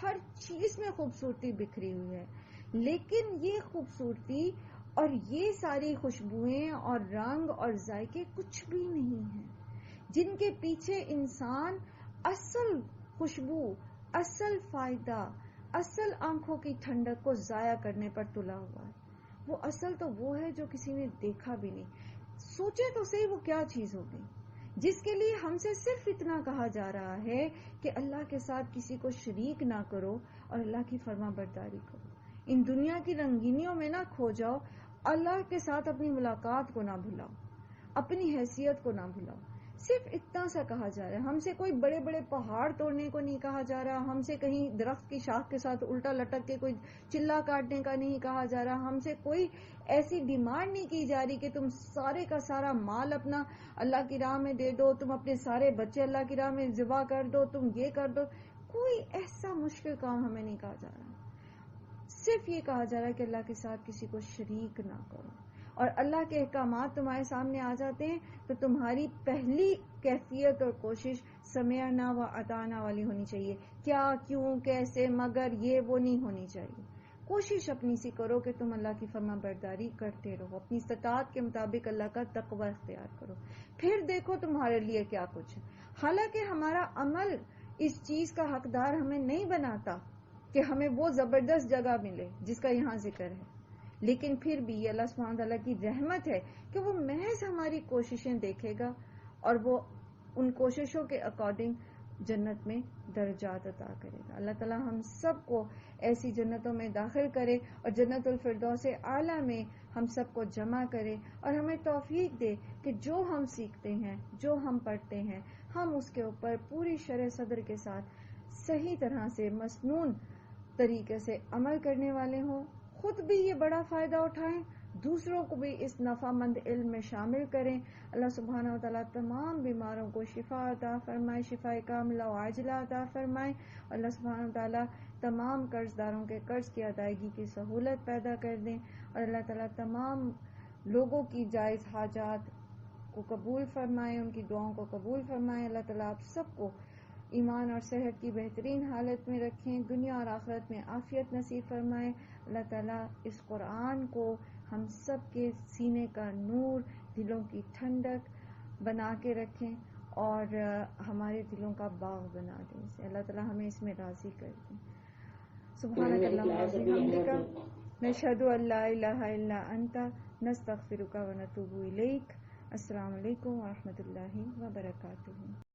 ہر چیز میں خوبصورتی بکھری ہوئی ہے. لیکن یہ خوبصورتی اور یہ ساری خوشبوئیں اور رنگ اور ذائقے کچھ بھی نہیں ہیں جن کے پیچھے انسان اصل خوشبو، اصل فائدہ، اصل آنکھوں کی ٹھنڈک کو ضائع کرنے پر تلا ہوا ہے. وہ اصل تو وہ ہے جو کسی نے دیکھا بھی نہیں. سوچے تو صحیح وہ کیا چیز ہوگی جس کے لیے ہم سے صرف اتنا کہا جا رہا ہے کہ اللہ کے ساتھ کسی کو شریک نہ کرو اور اللہ کی فرما برداری کرو. ان دنیا کی رنگینیوں میں نہ کھو جاؤ اللہ کے ساتھ اپنی ملاقات کو نہ بھلاؤ، اپنی حیثیت کو نہ بھلاؤ. صرف اتنا سا کہا جا رہا ہے. ہم سے کوئی بڑے بڑے پہاڑ توڑنے کو نہیں کہا جا رہا، ہم سے کہیں درخت کی شاخ کے ساتھ الٹا لٹک کے کوئی چلا کاٹنے کا نہیں کہا جا رہا، ہم سے کوئی ایسی ڈیمانڈ نہیں کی جا رہی کہ تم سارے کا سارا مال اپنا اللہ کی راہ میں دے دو، تم اپنے سارے بچے اللہ کی راہ میں ذبح کر دو، تم یہ کر دو. کوئی ایسا مشکل کام ہمیں نہیں کہا جا رہا. صرف یہ کہا جا رہا ہے کہ اللہ کے ساتھ کسی کو شریک نہ کرو. اور اللہ کے احکامات تمہارے سامنے آ جاتے ہیں تو تمہاری پہلی کیفیت اور کوشش سمعنا و اطعنا والی ہونی چاہیے. کیا، کیوں، کیسے، مگر، یہ وہ نہیں ہونی چاہیے. کوشش اپنی سی کرو کہ تم اللہ کی فرما برداری کرتے رہو، اپنی استطاعت کے مطابق اللہ کا تقوی اختیار کرو، پھر دیکھو تمہارے لیے کیا کچھ ہے. حالانکہ ہمارا عمل اس چیز کا حقدار ہمیں نہیں بناتا کہ ہمیں وہ زبردست جگہ ملے جس کا یہاں ذکر ہے، لیکن پھر بھی یہ اللہ سبحانہ تعالیٰ کی رحمت ہے کہ وہ محض ہماری کوششیں دیکھے گا اور وہ ان کوششوں کے اکارڈنگ جنت میں درجات عطا کرے گا. اللہ تعالیٰ ہم سب کو ایسی جنتوں میں داخل کرے اور جنت الفردوس اعلیٰ میں ہم سب کو جمع کرے، اور ہمیں توفیق دے کہ جو ہم سیکھتے ہیں، جو ہم پڑھتے ہیں، ہم اس کے اوپر پوری شرح صدر کے ساتھ صحیح طرح سے مسنون طریقے سے عمل کرنے والے ہوں، خود بھی یہ بڑا فائدہ اٹھائیں، دوسروں کو بھی اس نفع مند علم میں شامل کریں. اللہ سبحانہ وتعالیٰ تمام بیماروں کو شفا عطا فرمائے، شفا کاملہ و عاجلہ عطا فرمائے. اللہ سبحانہ وتعالیٰ تمام قرض داروں کے قرض کی ادائیگی کی سہولت پیدا کر دیں، اور اللہ تعالیٰ تمام لوگوں کی جائز حاجات کو قبول فرمائے، ان کی دعاؤں کو قبول فرمائے. اللہ تعالیٰ آپ سب کو ایمان اور صحت کی بہترین حالت میں رکھیں، دنیا اور آخرت میں عافیت نصیب فرمائے. اللہ تعالیٰ اس قرآن کو ہم سب کے سینے کا نور، دلوں کی ٹھنڈک بنا کے رکھیں اور ہمارے دلوں کا باغ بنا دیں اسے. اللہ تعالیٰ ہمیں اس میں راضی کر دیں. سبحانک اللہم و بحمدک، نشہد ان لا الہ الا انت، نستغفرک و نتوب الیک. السلام علیکم ورحمۃ اللہ وبرکاتہ.